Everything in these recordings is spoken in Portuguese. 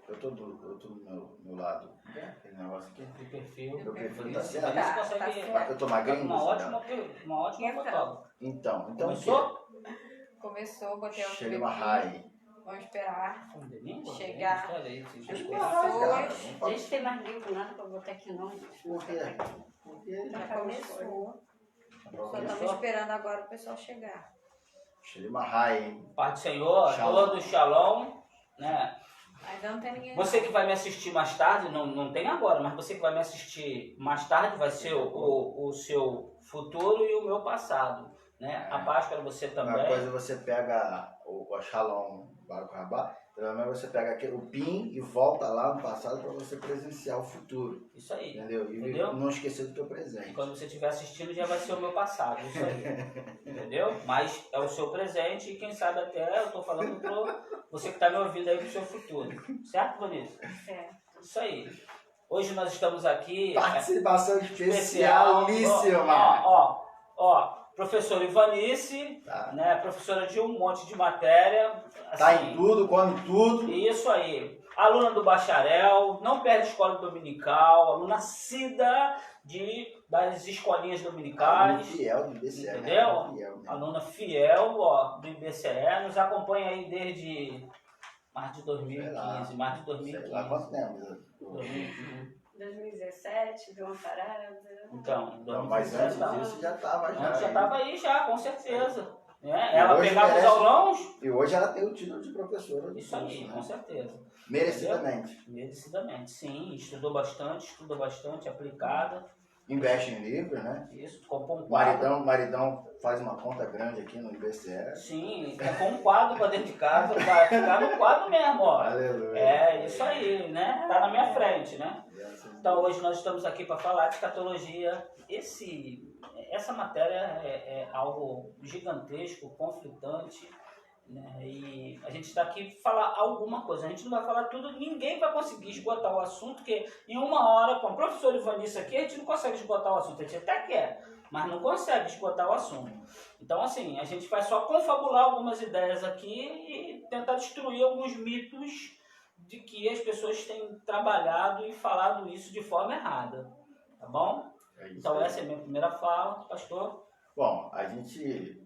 Eu tô do meu lado. Aquele negócio aqui. Do perfil. Meu perfil tá certo? Eu tô É magrinho? uma ótima fotógrafa. Então Começou? Começou, botei o Shelly Mahai. Vamos esperar chegar. A gente tem mais livro, nada pra botar aqui não. Por quê? Porque Já começou. Só estamos esperando agora o pessoal chegar. Shelly Mahai. Pai do Senhor, todo shalom, né? Ainda não tem ninguém. Você que vai me assistir mais tarde, não tem agora, mas você que vai me assistir mais tarde vai ser o seu futuro e o meu passado, né? A paz para você também. Uma coisa você pega o Shalom Baruch Rabá, você pega o PIN e volta lá no passado para você presenciar o futuro. Isso aí. Entendeu? E não esquecer do teu presente. Quando você estiver assistindo já vai ser o meu passado, isso aí. Entendeu? Mas é o seu presente e quem sabe até eu tô falando pro você que está me ouvindo aí pro seu futuro. Certo, Vanessa? Certo. Isso aí. Hoje nós estamos aqui... Participação especialíssima. Professora Ivanice, né, professora de um monte de matéria. Assim, tá em tudo, come tudo. Isso aí. Aluna do bacharel, não perde escola dominical, aluna assídua das escolinhas dominicais. Aluna fiel do IBCE. Entendeu? Fiel, né? Aluna fiel do IBCE, nos acompanha aí desde mais de 2015. Mais de 2015. Sei lá quanto tempo? 2017, deu uma parada. Então, mas antes disso já estava já. Antes já estava aí já, com certeza. Ela pegava os aulões. E hoje ela tem o título de professora. Isso aí, né? Com certeza. Merecidamente. Merecidamente, sim. Estuda bastante, aplicada. Investe em livros, né? Isso, compõe um quadro. Maridão faz uma conta grande aqui no IBCE. Sim, compõe um quadro para dentro de casa, vai ficar no quadro mesmo, ó. Aleluia. É isso aí, né? Tá na minha frente, né? Então hoje nós estamos aqui para falar de escatologia. Essa matéria é algo gigantesco, conflitante, né? E a gente está aqui para falar alguma coisa. A gente não vai falar tudo, ninguém vai conseguir esgotar o assunto, porque em uma hora, com a professora Ivanice aqui, a gente não consegue esgotar o assunto. A gente até quer, mas não consegue esgotar o assunto. Então, assim, a gente vai só confabular algumas ideias aqui e tentar destruir alguns mitos de que as pessoas têm trabalhado e falado isso de forma errada. Tá bom? Então, essa é a minha primeira fala, pastor. Bom, a gente,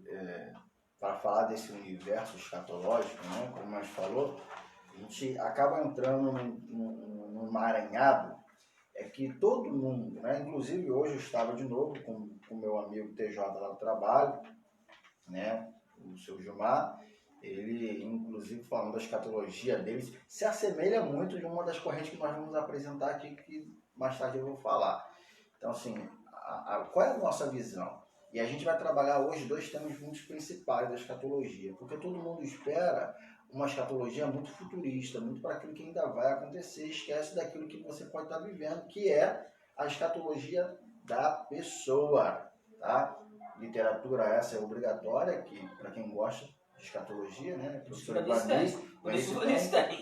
para falar desse universo escatológico, né, como nós falou, a gente acaba entrando num emaranhado, que todo mundo, né, inclusive hoje eu estava de novo com o meu amigo TJ lá do trabalho, né, o seu Gilmar, ele, inclusive, falando da escatologia deles, se assemelha muito de uma das correntes que nós vamos apresentar aqui, que mais tarde eu vou falar. Então, assim, qual é a nossa visão? E a gente vai trabalhar hoje dois temas muito principais da escatologia, porque todo mundo espera uma escatologia muito futurista, muito para aquilo que ainda vai acontecer, esquece daquilo que você pode estar vivendo, que é a escatologia da pessoa, tá? Literatura essa é obrigatória, que para quem gosta de escatologia, né? Professora Ivanice,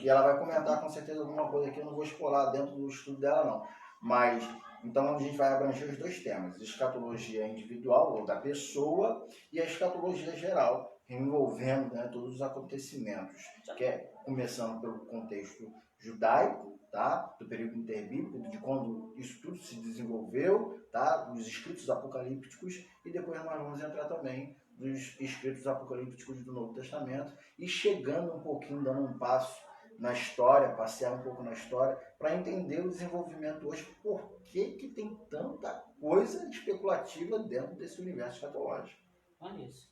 e ela vai comentar com certeza alguma coisa que eu não vou explorar dentro do estudo dela, não. Mas, então, a gente vai abranger os dois temas, a escatologia individual, ou da pessoa, e a escatologia geral, envolvendo, né, todos os acontecimentos, que é começando pelo contexto judaico, tá? Do período interbíblico, de quando isso tudo se desenvolveu, tá? Dos escritos apocalípticos, e depois nós vamos entrar também dos escritos apocalípticos do Novo Testamento, e chegando um pouquinho, dando um passo na história, passear um pouco na história, para entender o desenvolvimento hoje, por que tem tanta coisa especulativa dentro desse universo escatológico. Olha isso.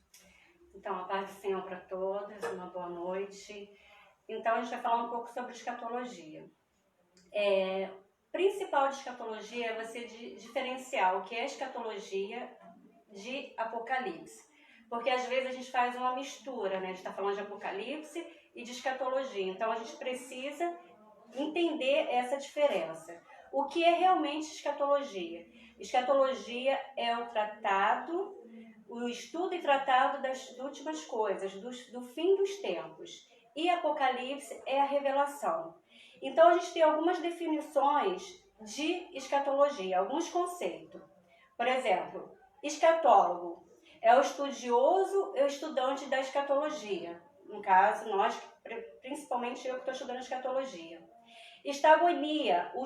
Então, a paz do Senhor para todas, uma boa noite. Então, a gente vai falar um pouco sobre escatologia. O principal de escatologia é você diferenciar o que é escatologia de Apocalipse. Porque às vezes a gente faz uma mistura, né? A gente está falando de Apocalipse e de escatologia. Então, a gente precisa entender essa diferença. O que é realmente escatologia? Escatologia é o tratado, o estudo e tratado das últimas coisas, do fim dos tempos. E Apocalipse é a revelação. Então, a gente tem algumas definições de escatologia, alguns conceitos. Por exemplo, escatólogo é o estudioso e o estudante da escatologia. No caso, nós, principalmente eu que estou estudando escatologia. Estagonia, o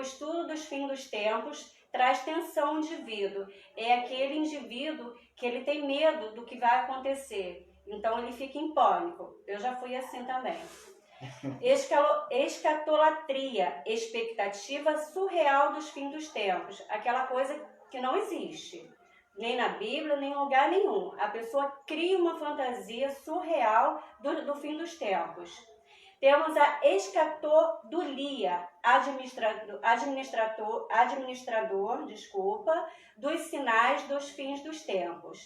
estudo dos fins dos tempos, traz tensão ao indivíduo. É aquele indivíduo que ele tem medo do que vai acontecer. Então ele fica em pânico. Eu já fui assim também. Escatolatria, expectativa surreal dos fins dos tempos. Aquela coisa que não existe. Nem na Bíblia, nem em lugar nenhum. A pessoa cria uma fantasia surreal do fim dos tempos. Temos a escatodulia, administrador, dos sinais dos fins dos tempos.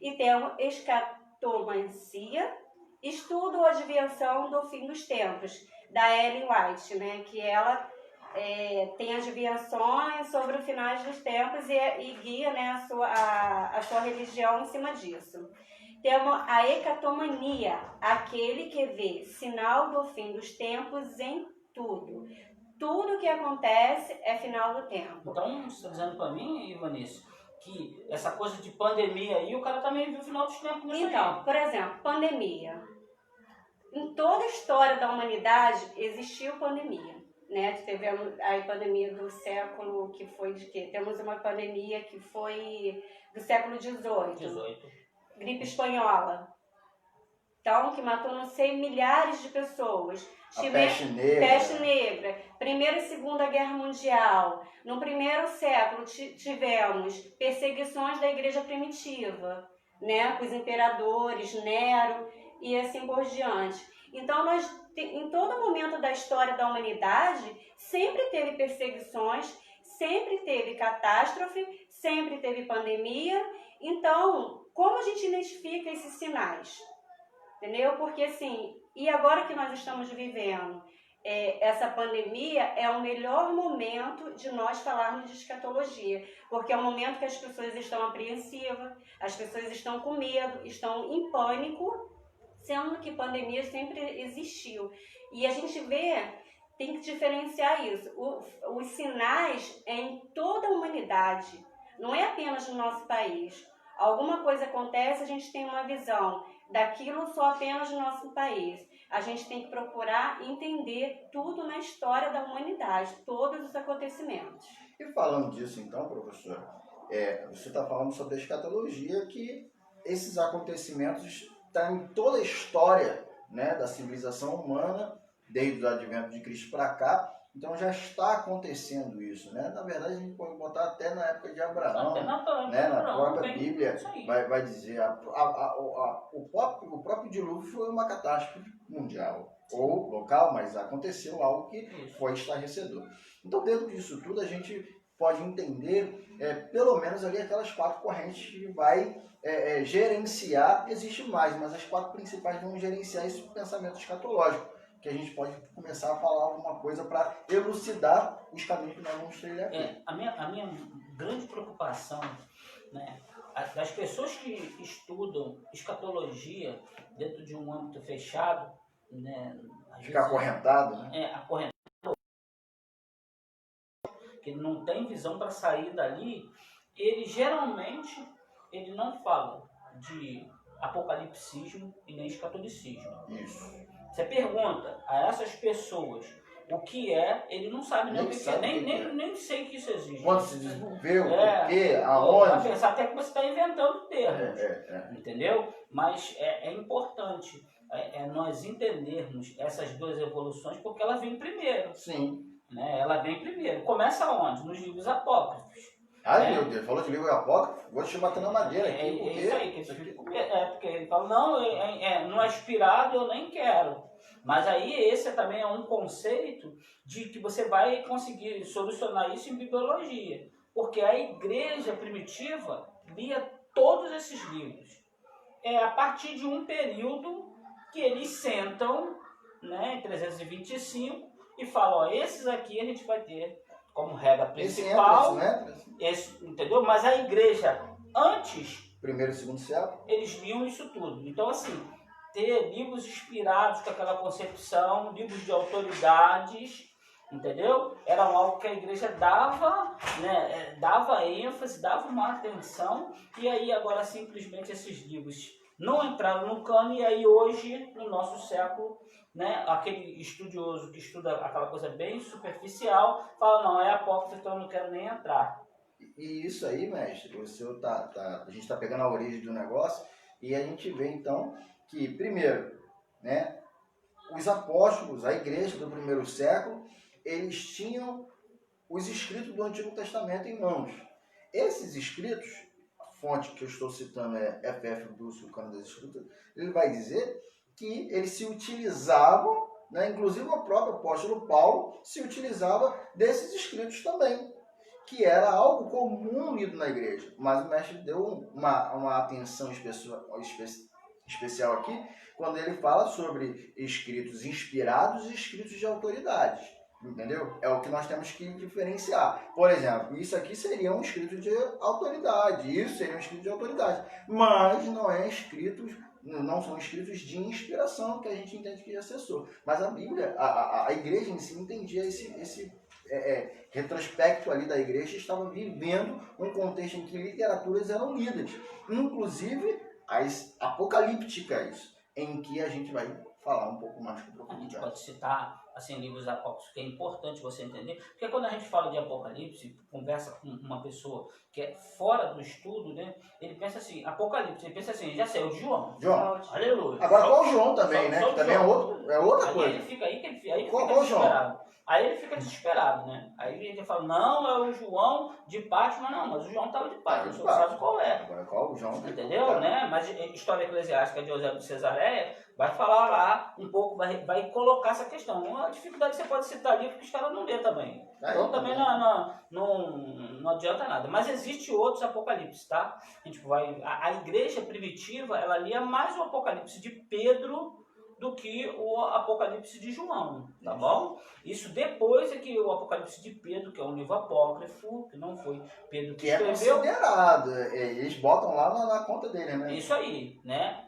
E temos escatomancia, estudo ou adivinhação do fim dos tempos, da Ellen White, né? Que ela tem adivinhações sobre os finais dos tempos e guia, né, a sua religião em cima disso. Temos a hecatomania, aquele que vê sinal do fim dos tempos em tudo. Tudo que acontece é final do tempo. Então, você está dizendo para mim, Ivanice, que essa coisa de pandemia aí, o cara também viu o final dos tempos nisso Então, por exemplo, pandemia. Em toda a história da humanidade existiu pandemia. Né? Tivemos a pandemia do século que foi de quê? Temos uma pandemia que foi do século XVIII. Gripe espanhola. Então, que matou, não sei, milhares de pessoas. Peste negra. Peste negra. Primeira e Segunda Guerra Mundial. No primeiro século tivemos perseguições da igreja primitiva, né? Com os imperadores, Nero e assim por diante. Então, em todo momento da história da humanidade, sempre teve perseguições, sempre teve catástrofe, sempre teve pandemia. Então, como a gente identifica esses sinais? Entendeu? Porque assim, e agora que nós estamos vivendo essa pandemia, é o melhor momento de nós falarmos de escatologia, porque é o momento que as pessoas estão apreensivas, as pessoas estão com medo, estão em pânico, sendo que pandemia sempre existiu. E a gente tem que diferenciar isso. Os sinais é em toda a humanidade, não é apenas no nosso país. Alguma coisa acontece, a gente tem uma visão daquilo só apenas no nosso país. A gente tem que procurar entender tudo na história da humanidade, todos os acontecimentos. E falando disso então, professora, você está falando sobre a escatologia, que esses acontecimentos estão em toda a história, né, da civilização humana, desde o advento de Cristo para cá. Então já está acontecendo isso, né? Na verdade, a gente pode botar até na época de Abraão, né? Na própria Bíblia vai dizer o próprio dilúvio foi uma catástrofe mundial ou local, mas aconteceu algo que foi estarrecedor. Então, dentro disso tudo, a gente pode entender pelo menos ali aquelas 4 correntes que vai gerenciar. Existe mais, mas as 4 principais vão gerenciar esse pensamento escatológico, que a gente pode começar a falar alguma coisa para elucidar os caminhos que nós vamos trilhar aqui. A minha grande preocupação, né, das pessoas que estudam escatologia dentro de um âmbito fechado, né, ficar acorrentado, né? Acorrentado, que não tem visão para sair dali, ele geralmente não fala de apocalipsismo e nem escatolicismo. Isso. Você pergunta a essas pessoas o que é, ele não sabe nem o que é, nem sei que isso existe. Quando se desenvolveu, o que, aonde. Vai pensar até que você está inventando termos, entendeu? Mas é importante nós entendermos essas 2 evoluções, porque ela vem primeiro. Sim. Né? Ela vem primeiro. Começa onde? Nos livros apócrifos. Ai, meu Deus, falou de livro apócrifo? Vou te bater na madeira aqui. Isso aí, porque ele fala, não, não é inspirado, eu nem quero. Mas aí esse também é um conceito de que você vai conseguir solucionar isso em bibliologia. Porque a igreja primitiva lia todos esses livros. É a partir de um período que eles sentam, né, em 325, e falam, esses aqui a gente vai ter como regra principal, entendeu? Mas a igreja, antes, primeiro e segundo século, eles liam isso tudo. Então, assim, ter livros inspirados com aquela concepção, livros de autoridades, entendeu? Era algo que a igreja dava, né, dava ênfase, dava uma atenção, e aí agora simplesmente esses livros não entraram no cano, e aí hoje, no nosso século, né, aquele estudioso que estuda aquela coisa bem superficial, fala, não, é apócrifo, então eu não quero nem entrar. E isso aí, mestre, o senhor a gente está pegando a origem do negócio e a gente vê então que, primeiro, né, os apóstolos, a igreja do primeiro século, eles tinham os escritos do Antigo Testamento em mãos. Esses escritos, a fonte que eu estou citando é F.F. Bruce, o Cânon das Escrituras, ele vai dizer que eles se utilizavam, né, inclusive o próprio apóstolo Paulo se utilizava desses escritos também, que era algo comum lido na igreja. Mas o mestre deu uma atenção especial aqui, quando ele fala sobre escritos inspirados e escritos de autoridades. Entendeu? É o que nós temos que diferenciar. Por exemplo, isso aqui seria um escrito de autoridade, isso seria um escrito de autoridade, mas não são escritos de inspiração, que a gente entende que é assessor. Mas a Bíblia, a igreja em si entendia esse retrospecto ali da igreja, estava vivendo um contexto em que literaturas eram lidas, inclusive as apocalípticas, em que a gente vai falar um pouco mais com A gente profundidade. pode citar assim, livros apócrifos, que é importante você entender, porque quando a gente fala de Apocalipse, conversa com uma pessoa que é fora do estudo, né, ele pensa assim, Apocalipse, ele pensa assim, já sei, é o de João. João. Aleluia. Agora qual o João também, né? Que também é outra aí coisa. Ele fica, aí ele fica Qual desesperado. Aí ele fica desesperado, né? Aí ele fala, não, é o João de Pátima, não, mas o João estava de Pátima, você sabe qual é. Agora qual o João? Entendeu, né? Mas História Eclesiástica de Eusébio de Cesareia vai falar lá um pouco, vai colocar essa questão. Uma dificuldade que você pode citar ali, porque os caras não lêem também. Então também não adianta nada. Mas existe outros apocalipses, tá? A gente a igreja primitiva, ela lia mais o Apocalipse de Pedro do que o Apocalipse de João, tá bom? Isso depois é que o Apocalipse de Pedro, que é um livro apócrifo, que não foi Pedro que escreveu. É considerado, eles botam lá na conta dele, né? Isso aí, né?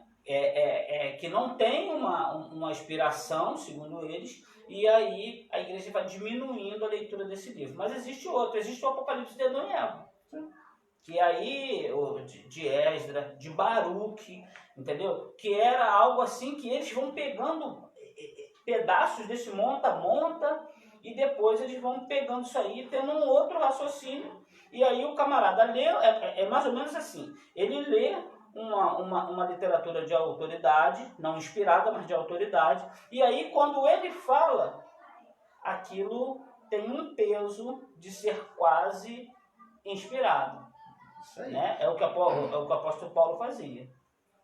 Que não tem uma inspiração, segundo eles, e aí a igreja vai diminuindo a leitura desse livro. Mas existe outro, existe o Apocalipse de Adão e Eva, que aí, de Esdra, de Baruque, entendeu? Que era algo assim que eles vão pegando pedaços desse monta, e depois eles vão pegando isso aí, tendo um outro raciocínio, e aí o camarada lê, é mais ou menos assim, ele lê uma literatura de autoridade, não inspirada, mas de autoridade, e aí quando ele fala, aquilo tem um peso de ser quase inspirado. Isso aí. Né? É o que o apóstolo Paulo fazia.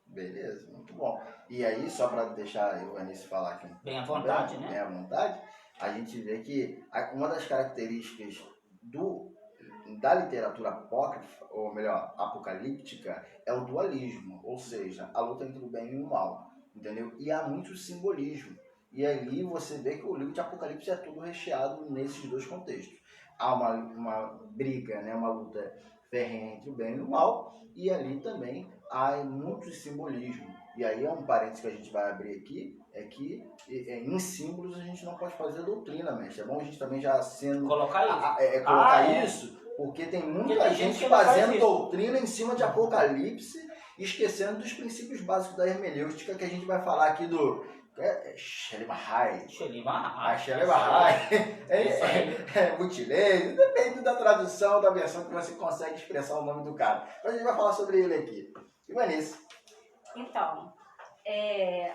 Beleza, muito bom. E aí, só para deixar o Anísio falar aqui. Bem à vontade, né? Bem à vontade, a gente vê que uma das características da literatura apócrifa, ou melhor, apocalíptica, é o dualismo, ou seja, a luta entre o bem e o mal, entendeu? E há muito simbolismo. E ali você vê que o livro de Apocalipse é todo recheado nesses dois contextos. Há uma briga, né? Uma luta ferrenha entre o bem e o mal, e ali também há muito simbolismo. E aí é um parênteses que a gente vai abrir aqui, é que em símbolos a gente não pode fazer doutrina, mestre. É bom a gente também já sendo... Colocar isso, porque tem muita gente fazendo doutrina em cima de Apocalipse, esquecendo dos princípios básicos da hermenêutica, que a gente vai falar aqui do... Shelley Bahai. Mutilei, depende da tradução, da versão que você consegue expressar o nome do cara. Mas a gente vai falar sobre ele aqui. E Vanessa? Então,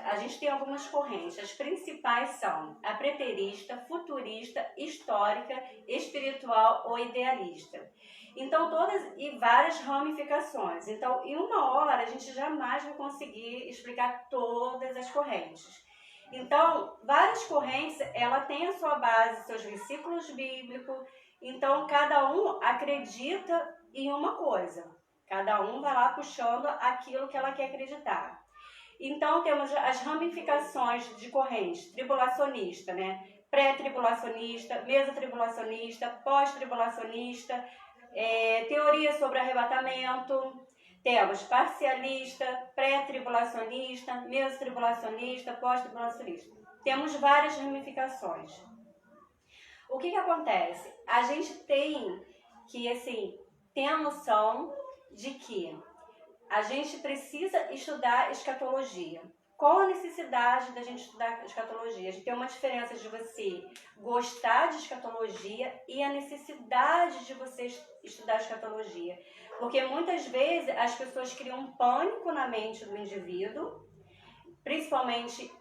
a gente tem algumas correntes. As principais são a preterista, futurista, histórica, espiritual ou idealista. Então, e várias ramificações. Então, em uma hora, a gente jamais vai conseguir explicar todas as correntes. Então, várias correntes, ela tem a sua base, seus versículos bíblicos. Então, cada um acredita em uma coisa. Cada um vai lá puxando aquilo que ela quer acreditar. Então, temos as ramificações de correntes. Tribulacionista, né? Pré-tribulacionista, mesotribulacionista, pós-tribulacionista, teoria sobre arrebatamento. Temos parcialista, pré-tribulacionista, mesotribulacionista, pós-tribulacionista. Temos várias ramificações. O que acontece? A gente tem que, assim, ter a noção de que a gente precisa estudar escatologia. Qual a necessidade da gente estudar escatologia? A gente tem uma diferença de você gostar de escatologia e a necessidade de você estudar escatologia. Porque muitas vezes as pessoas criam um pânico na mente do indivíduo, principalmente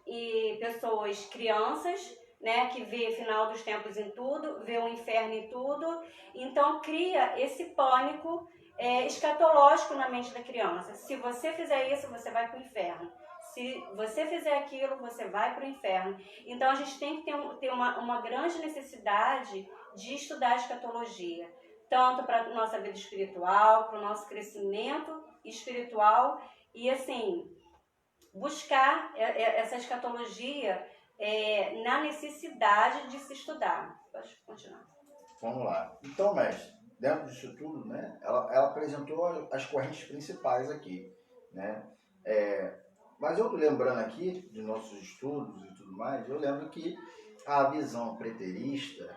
pessoas, crianças, né, que vê final dos tempos em tudo, vê o inferno em tudo, então cria esse pânico escatológico na mente da criança. Se você fizer isso, você vai para o inferno. Se você fizer aquilo, você vai para o inferno. Então a gente tem que ter uma grande necessidade de estudar a escatologia, tanto para a nossa vida espiritual, para o nosso crescimento espiritual e assim, buscar essa escatologia na necessidade de se estudar. Pode continuar. Vamos lá. Então, mestre, dentro disso tudo, né, ela apresentou as correntes principais aqui, né? Mas eu lembrando aqui de nossos estudos e tudo mais, eu lembro que a visão preterista,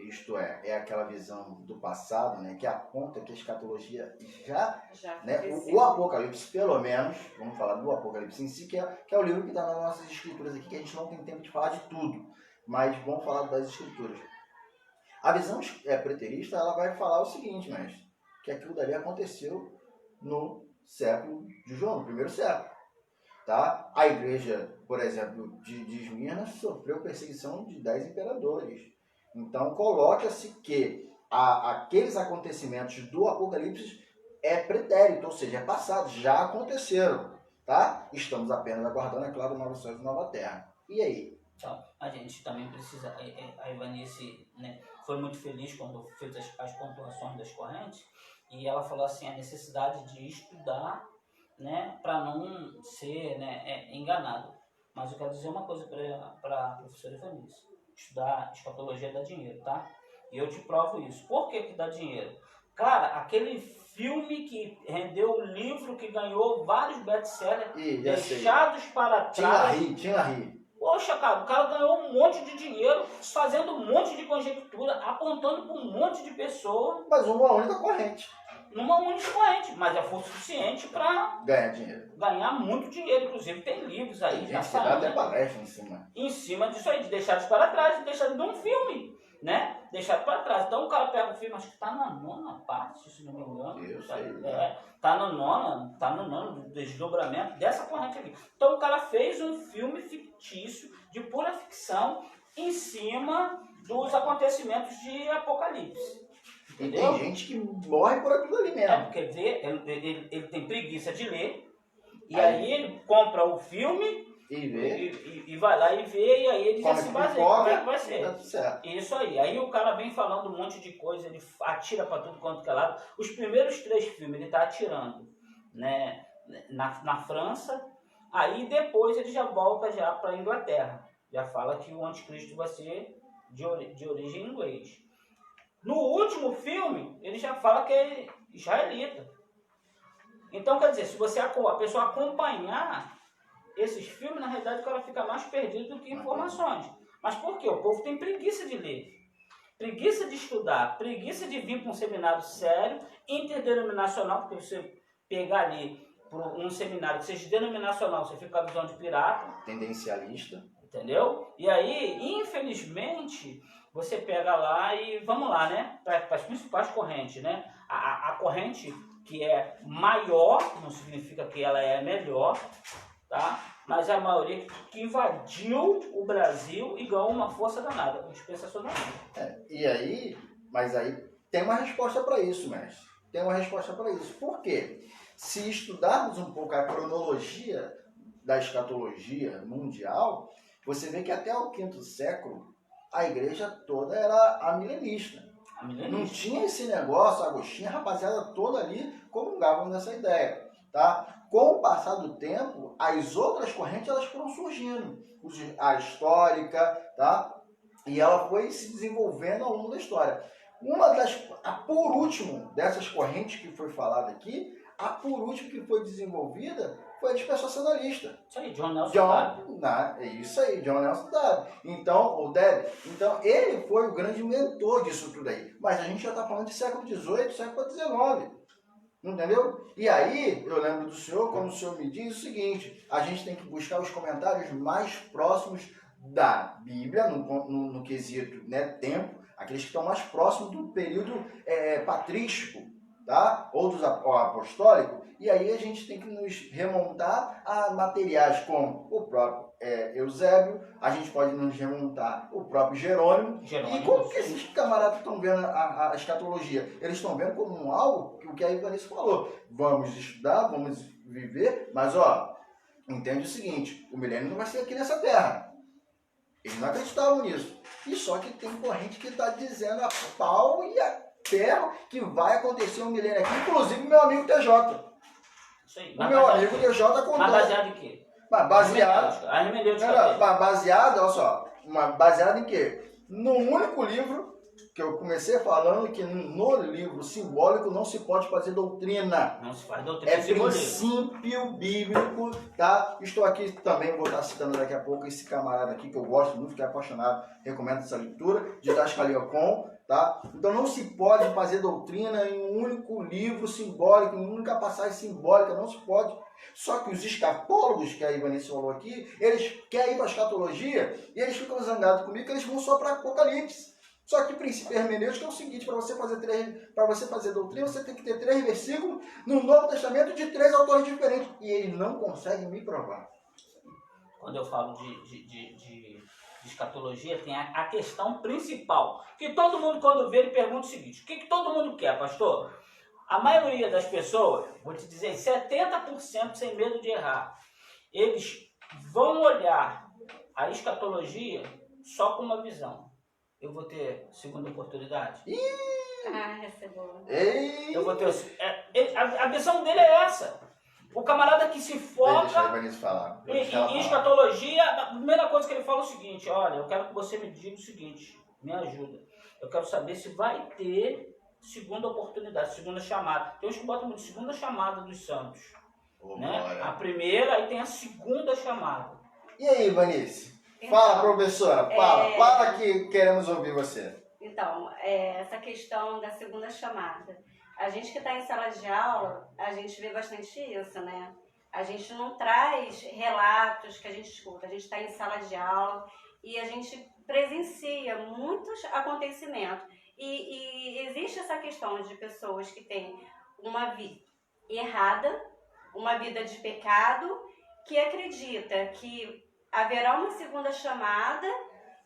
isto é aquela visão do passado, né, que aponta que a escatologia já né, o Apocalipse, pelo menos, vamos falar do Apocalipse em si, que é o livro que está nas nossas escrituras aqui, que a gente não tem tempo de falar de tudo, mas vamos falar das escrituras. A visão preterista, ela vai falar o seguinte, mestre, que aquilo dali aconteceu no século de João, no primeiro século. Tá? A igreja, por exemplo, de Esmirna sofreu perseguição de 10 imperadores. Então, coloca-se que aqueles acontecimentos do Apocalipse é pretérito, ou seja, é passado, já aconteceram. Tá? Estamos apenas aguardando, é claro, novos céus e nova terra. E aí? Então, a gente também precisa, a Ivanice, né, foi muito feliz quando fez as pontuações das correntes, e ela falou assim, a necessidade de estudar, né, para não ser, né, enganado. Mas eu quero dizer uma coisa para a professora Ivanice. Estudar escatologia dá dinheiro, tá? E eu te provo isso. Por que dá dinheiro? Cara, aquele filme que rendeu o livro que ganhou vários best-sellers deixados para trás. Tinha ri. Poxa, cara, o cara ganhou um monte de dinheiro, fazendo um monte de conjectura, apontando para um monte de pessoas. Mas uma única corrente. Numa única corrente, mas foi suficiente para ganhar dinheiro. Ganhar muito dinheiro. Inclusive tem livros aí. Tem gente que dá até palestra em cima. Em cima disso aí, de deixados para trás, deixado de um filme, né? Deixado para trás. Então o cara pega o filme, acho que está na 9ª parte, se não me engano. Eu sei. Tá no nono desdobramento dessa corrente aqui. Então o cara fez um filme fictício, de pura ficção, em cima dos acontecimentos de Apocalipse. Entendeu? Tem gente que morre por aquilo ali mesmo. Porque ele tem preguiça de ler, e aí ele compra o filme e vê. E vai lá e vê, e aí ele já se baseia como é que vai ser. Tá certo. Isso aí. Aí o cara vem falando um monte de coisa, ele atira para tudo quanto que é lado. Os primeiros 3 filmes ele tá atirando, né, na França, aí depois ele já volta já para a Inglaterra. Já fala que o anticristo vai ser de origem inglês. No último filme, ele já fala que é israelita. Então, quer dizer, se a pessoa acompanhar esses filmes, na realidade o cara fica mais perdido do que informações. Mas por quê? O povo tem preguiça de ler, preguiça de estudar, preguiça de vir para um seminário sério, interdenominacional, porque você pegar ali um seminário que seja denominacional, você fica com a visão de pirata. Tendencialista. Entendeu? E aí, infelizmente, você pega lá e, vamos lá, né? Para as principais correntes, né? A corrente que é maior, não significa que ela é melhor, tá? Mas é a maioria que invadiu o Brasil e ganhou uma força danada, o dispensacionalismo. E aí, mas aí tem uma resposta para isso, mestre. Tem uma resposta para isso. Por quê? Se estudarmos um pouco a cronologia da escatologia mundial, você vê que até o 5º século a igreja toda era amilenista. Não tinha esse negócio, Agostinho, a rapaziada toda ali comungavam nessa ideia, tá? Com o passar do tempo, as outras correntes elas foram surgindo. A histórica, tá? E ela foi se desenvolvendo ao longo da história. Por último dessas correntes que foi falada aqui, a por último que foi desenvolvida foi a dispensacionalista. Isso aí, John Nelson Darby. Isso aí, John Nelson Darby. Então, ele foi o grande mentor disso tudo aí. Mas a gente já está falando de século XVIII, século XIX. Entendeu? E aí, eu lembro do senhor, quando o senhor me diz o seguinte, a gente tem que buscar os comentários mais próximos da Bíblia, no quesito, né, tempo, aqueles que estão mais próximos do período patrístico, tá? Ou dos apostólico, e aí a gente tem que nos remontar a materiais como o próprio Eusébio, a gente pode nos remontar o próprio Jerônimo. E como que esses camaradas estão vendo a escatologia? Eles estão vendo como algo, que o que a Ivanice falou, vamos estudar, vamos viver, mas entende o seguinte, o milênio não vai ser aqui nessa terra. Eles não acreditavam nisso. E só que tem corrente que está dizendo a pau e a terra que vai acontecer um milênio aqui, inclusive meu amigo TJ. Isso aí. O meu amigo TJ contou. Mas baseado em quê? Baseado, olha só, baseado em quê? No único livro que eu comecei falando que no livro simbólico não se pode fazer doutrina. Não se faz doutrina. É princípio bíblico, tá? Estou aqui também, vou estar citando daqui a pouco esse camarada aqui que eu gosto muito, fiquei apaixonado, recomendo essa leitura, de Dascaliocon, tá? Então não se pode fazer doutrina em um único livro simbólico, em uma única passagem simbólica, não se pode. Só que os escatólogos, que a Ivanice falou aqui, eles querem ir para a escatologia e eles ficam zangados comigo que eles vão só para Apocalipse. Só que o princípio hermenêutico é o seguinte, para você fazer doutrina, você tem que ter 3 versículos no Novo Testamento de 3 autores diferentes. E eles não conseguem me provar. Quando eu falo de escatologia, tem a questão principal. Que todo mundo, quando vê, ele pergunta o seguinte: o que todo mundo quer, pastor? A maioria das pessoas, vou te dizer, 70% sem medo de errar, eles vão olhar a escatologia só com uma visão. Eu vou ter segunda oportunidade? Essa é boa. Eu vou ter... a visão dele é essa. O camarada que se foca em escatologia, a primeira coisa que ele fala é o seguinte: olha, eu quero que você me diga o seguinte, me ajuda. Eu quero saber se vai ter segunda oportunidade, segunda chamada. Tem uns que botam muito segunda chamada dos santos. Né? A primeira, aí tem a segunda chamada. E aí, Ivanice? Fala, professora, fala que queremos ouvir você. Então, essa questão da segunda chamada. A gente que está em sala de aula, a gente vê bastante isso, né? A gente não traz relatos que a gente escuta, a gente está em sala de aula e a gente presencia muitos acontecimentos. E existe essa questão de pessoas que têm uma vida errada, uma vida de pecado, que acredita que haverá uma segunda chamada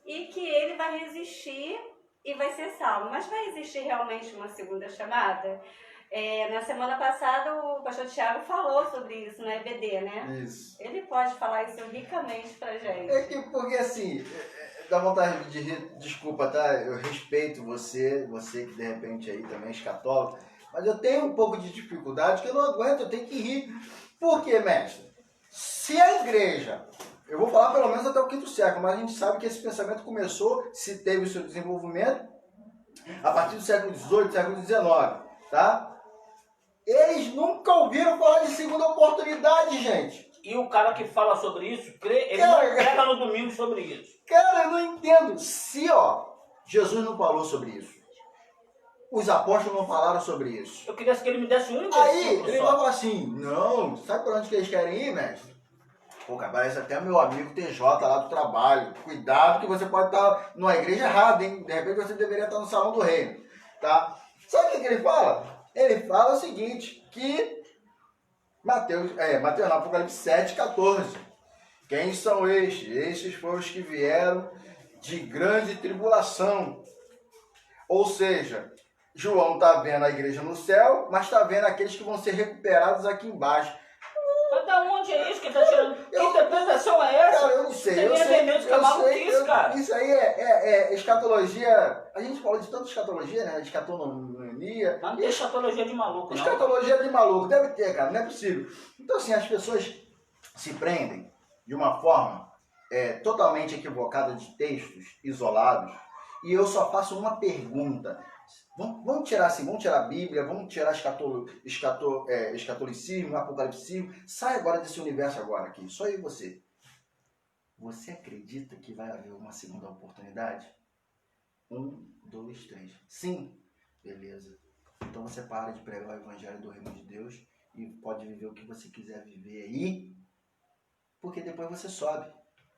e que ele vai resistir e vai ser salvo. Mas vai existir realmente uma segunda chamada? Na semana passada o pastor Tiago falou sobre isso no EBD, né? Isso. Ele pode falar isso ricamente pra gente. Porque assim, dá vontade de rir, desculpa, tá? Eu respeito você que de repente aí também é escatólico, mas eu tenho um pouco de dificuldade que eu não aguento, eu tenho que rir. Por quê, mestre? Se a igreja, eu vou falar pelo menos até o 5º século, mas a gente sabe que esse pensamento começou, se teve o seu desenvolvimento, a partir do século XVIII, século XIX, tá? Eles nunca ouviram falar de segunda oportunidade, gente. E o cara que fala sobre isso, ele não prega no domingo sobre isso. Cara, eu não entendo. Se, Jesus não falou sobre isso, os apóstolos não falaram sobre isso. Eu queria que ele me desse um versículo Aí, ele só. vai falar assim, não, sabe pra onde que eles querem ir, mestre? Pô, cara, parece até meu amigo TJ lá do trabalho. Cuidado que você pode estar numa igreja errada, hein? De repente você deveria estar no salão do reino, tá? Sabe o que ele fala? Ele fala o seguinte, que Apocalipse 7, 14. Quem são estes? Estes foram os que vieram de grande tribulação. Ou seja, João está vendo a igreja no céu, mas está vendo aqueles que vão ser recuperados aqui embaixo. Mas da onde é isso que está tirando? Que interpretação é essa? Cara, eu não sei. Isso aí é escatologia. A gente falou de tanta escatologia, né? Escatologia. Mas não tem escatologia de maluco, não. Escatologia de maluco. Deve ter, cara. Não é possível. Então, assim, as pessoas se prendem de uma forma totalmente equivocada de textos isolados. E eu só faço uma pergunta. Vamos tirar a Bíblia, vamos tirar escatolicismo, apocalipsismo. Sai agora desse universo agora aqui, só eu e você. Você acredita que vai haver uma segunda oportunidade? 1, 2, 3. Sim. Beleza. Então você para de pregar o evangelho do reino de Deus e pode viver o que você quiser viver aí, porque depois você sobe.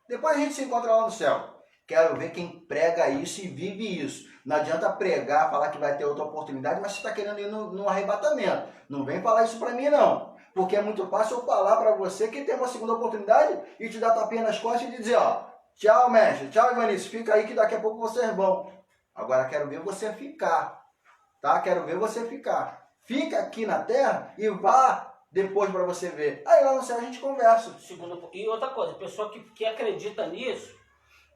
Depois a gente se encontra lá no céu. Quero ver quem prega isso e vive isso. Não adianta pregar, falar que vai ter outra oportunidade, mas você está querendo ir no arrebatamento. Não vem falar isso para mim, não. Porque é muito fácil eu falar para você que tem uma segunda oportunidade e te dar tapinha nas costas e dizer, ó, tchau, mestre, tchau, Ivanice, fica aí que daqui a pouco vocês vão. Agora quero ver você ficar, tá? Quero ver você ficar. Fica aqui na terra e vá depois para você ver. Aí lá no céu a gente conversa. E outra coisa, a pessoa que acredita nisso,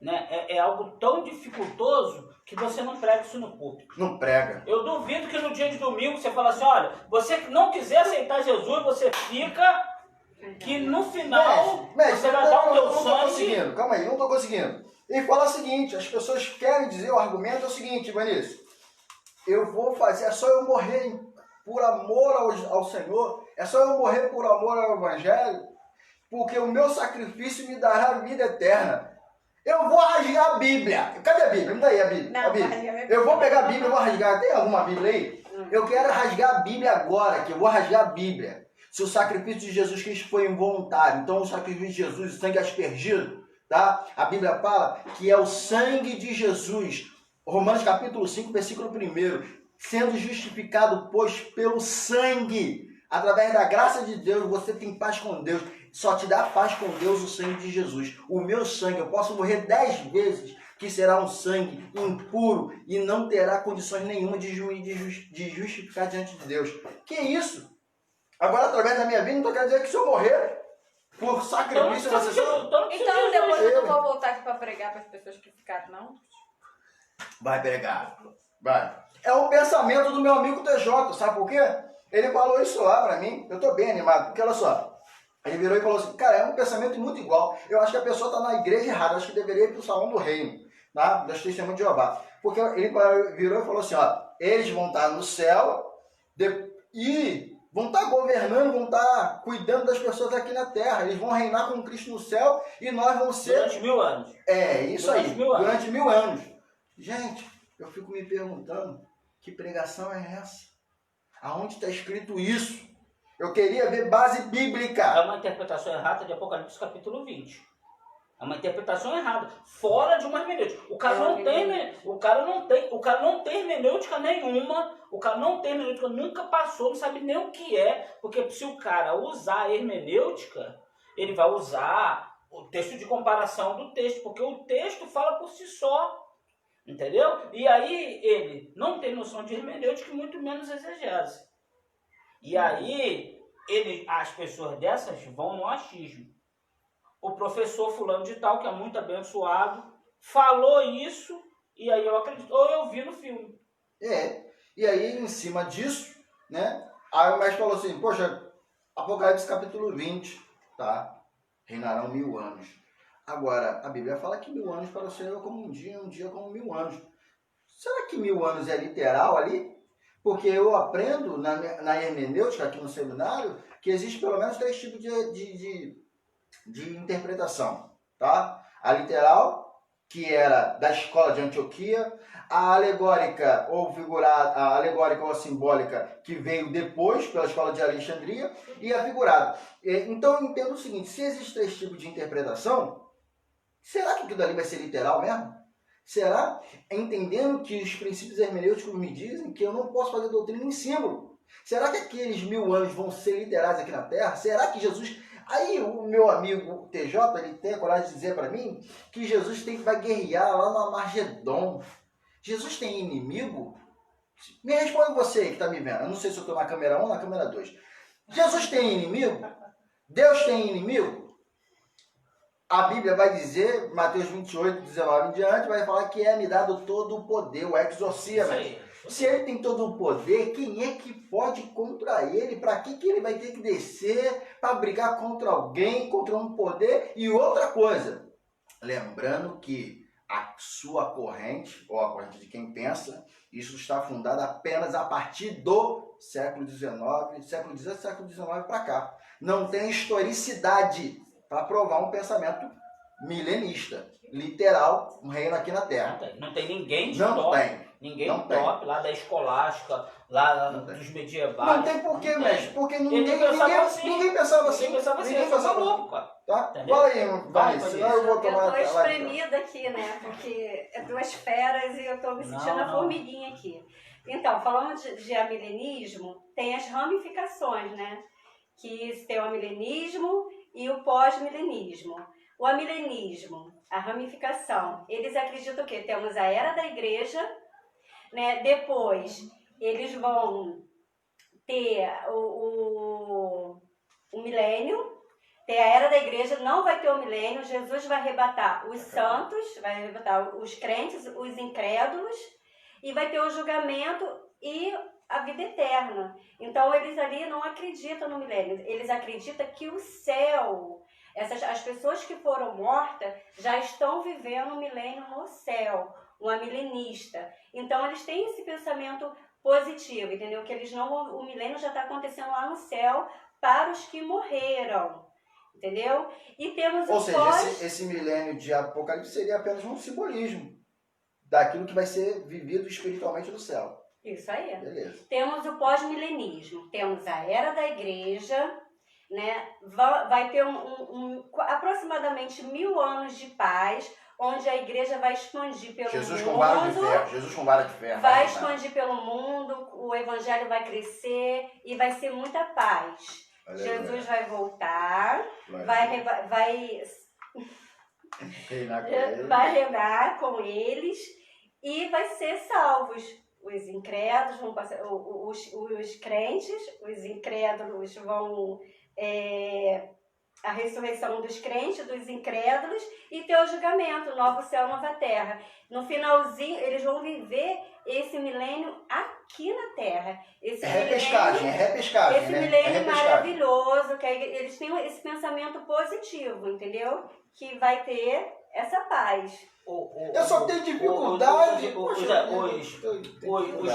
né, é algo tão dificultoso que você não prega isso no púlpito. Não prega. Eu duvido que no dia de domingo você fala assim, olha, você que não quiser aceitar Jesus, você fica, que no final você vai dar o teu sangue. Não tô conseguindo, calma aí, não tô conseguindo. E fala o seguinte, as pessoas querem dizer, o argumento é o seguinte, Ivanice, eu vou fazer, é só eu morrer por amor ao Senhor, é só eu morrer por amor ao Evangelho, porque o meu sacrifício me dará vida eterna. Eu vou rasgar a Bíblia. Cadê a Bíblia? Me dá aí a Bíblia. Não, a Bíblia. Eu vou pegar a Bíblia e vou rasgar. Tem alguma Bíblia aí? Eu quero rasgar a Bíblia agora, que eu vou rasgar a Bíblia. Se o sacrifício de Jesus Cristo foi involuntário, então o sacrifício de Jesus, o sangue aspergido, tá? A Bíblia fala que é o sangue de Jesus. Romanos capítulo 5, versículo 1. Sendo justificado, pois, pelo sangue, através da graça de Deus, você tem paz com Deus. Só te dá paz com Deus o sangue de Jesus. O meu sangue, eu posso morrer 10 vezes, que será um sangue impuro e não terá condições nenhuma de justificar diante de Deus. Que isso? Agora, através da minha vida, não quer dizer que se eu morrer por sacrifício, você só... Então, depois eu não vou voltar aqui para pregar para as pessoas que ficaram, não? Vai pregar. Vai. É o pensamento do meu amigo TJ, sabe por quê? Ele falou isso lá pra mim, eu tô bem animado, porque olha só, ele virou e falou assim, cara, é um pensamento muito igual, eu acho que a pessoa tá na igreja errada, eu acho que deveria ir pro salão do reino, tá? Das testemunhas de Jeová. Porque ele virou e falou assim, ó, eles vão estar no céu e vão estar governando, vão estar cuidando das pessoas aqui na terra, eles vão reinar com Cristo no céu e nós vamos ser... Durante 1000 anos. É, isso durante aí, 1000 anos. durante 1000 anos. Gente, eu fico me perguntando, que pregação é essa? Aonde está escrito isso? Eu queria ver base bíblica. É uma interpretação errada de Apocalipse capítulo 20. É uma interpretação errada, fora de uma hermenêutica. O cara não tem hermenêutica nenhuma, o cara não tem hermenêutica, nunca passou, não sabe nem o que é, porque se o cara usar a hermenêutica, ele vai usar o texto de comparação do texto, porque o texto fala por si só. Entendeu? E aí ele não tem noção de hermenêutica e muito menos exegese. E aí as pessoas dessas vão no achismo. O professor fulano de tal, que é muito abençoado, falou isso e aí eu acredito, ou eu vi no filme. E aí em cima disso, né? Aí o mestre falou assim, poxa, Apocalipse capítulo 20, tá? Reinarão 1000 anos. Agora, a Bíblia fala que 1000 anos para o Senhor é como um dia como 1000 anos. Será que 1000 anos é literal ali? Porque eu aprendo na hermenêutica, aqui no seminário, que existe pelo menos 3 tipos de interpretação. Tá? A literal, que era da escola de Antioquia, a alegórica ou figurada, a alegórica ou a simbólica, que veio depois pela escola de Alexandria, e a figurada. Então eu entendo o seguinte, se existem 3 tipos de interpretação, será que aquilo ali vai ser literal mesmo? Será? Entendendo que os princípios hermenêuticos me dizem que eu não posso fazer doutrina em símbolo. Será que aqueles 1000 anos vão ser literais aqui na Terra? Será que Jesus... Aí o meu amigo TJ, ele tem a coragem de dizer para mim que Jesus vai guerrear lá no Armagedon. Jesus tem inimigo? Me responde você que está me vendo. Eu não sei se eu estou na câmera 1 ou na câmera 2. Jesus tem inimigo? Deus tem inimigo? A Bíblia vai dizer, Mateus 28, 19 em diante, vai falar que é-me dado todo o poder, o exorcismo. Se ele tem todo o poder, quem é que pode contra ele? Para que ele vai ter que descer para brigar contra alguém, contra um poder? E outra coisa, lembrando que a sua corrente, ou a corrente de quem pensa, isso está fundado apenas a partir do século XIX, século XIX para cá. Não tem historicidade para provar um pensamento milenista. literal, um reino aqui na Terra. Não tem ninguém de Não top. tem. Ninguém Não top lá da escolástica, lá Não tem. dos medievais. Não tem porquê, Não mestre. Porque ninguém pensava assim. ninguém pensava assim. Ninguém pensava assim. Ninguém pensava louco, assim. cara. Tá? Entendeu? Fala aí, Vai, Vanessa, senão eu vou tomar Eu tô a live. espremida aqui, né? Porque é duas feras e eu tô me sentindo Não, a não. formiguinha aqui. Então, falando de amilenismo, tem as ramificações, né? Que tem o amilenismo e o pós-milenismo. O amilenismo, a ramificação, eles acreditam que temos a era da igreja, né? Depois eles vão ter o milênio, tem a era da igreja, não vai ter o milênio, Jesus vai arrebatar os santos, vai arrebatar os crentes, os incrédulos, e vai ter o julgamento e a vida eterna. Então eles ali não acreditam no milênio, eles acreditam que o céu, as pessoas que foram mortas já estão vivendo o milênio no céu, um amilenista. Então eles têm esse pensamento positivo, entendeu? Que eles não, o milênio já está acontecendo lá no céu para os que morreram, entendeu? E temos Ou o seja, pós... esse milênio de Apocalipse seria apenas um simbolismo daquilo que vai ser vivido espiritualmente no céu. Isso aí. Beleza. Temos o pós-milenismo, temos a era da igreja, né? Vai ter aproximadamente 1000 anos de paz, onde a igreja vai expandir pelo Jesus mundo. com vara de ferro. Jesus com vara de ferro. Vai expandir pelo mundo, o evangelho vai crescer e vai ser muita paz. Aleluia. Jesus vai voltar, Glória a vai reinar com ele. vai reinar com eles e vai ser salvos. Os incrédulos vão passar, os crentes, os incrédulos vão... a ressurreição dos crentes, dos incrédulos e ter o julgamento, novo céu, nova terra. No finalzinho, eles vão viver esse milênio aqui na Terra. Esse repescagem, esse né? milênio maravilhoso, que eles têm esse pensamento positivo, entendeu? Que vai ter essa paz. Eu só tenho dificuldade. Os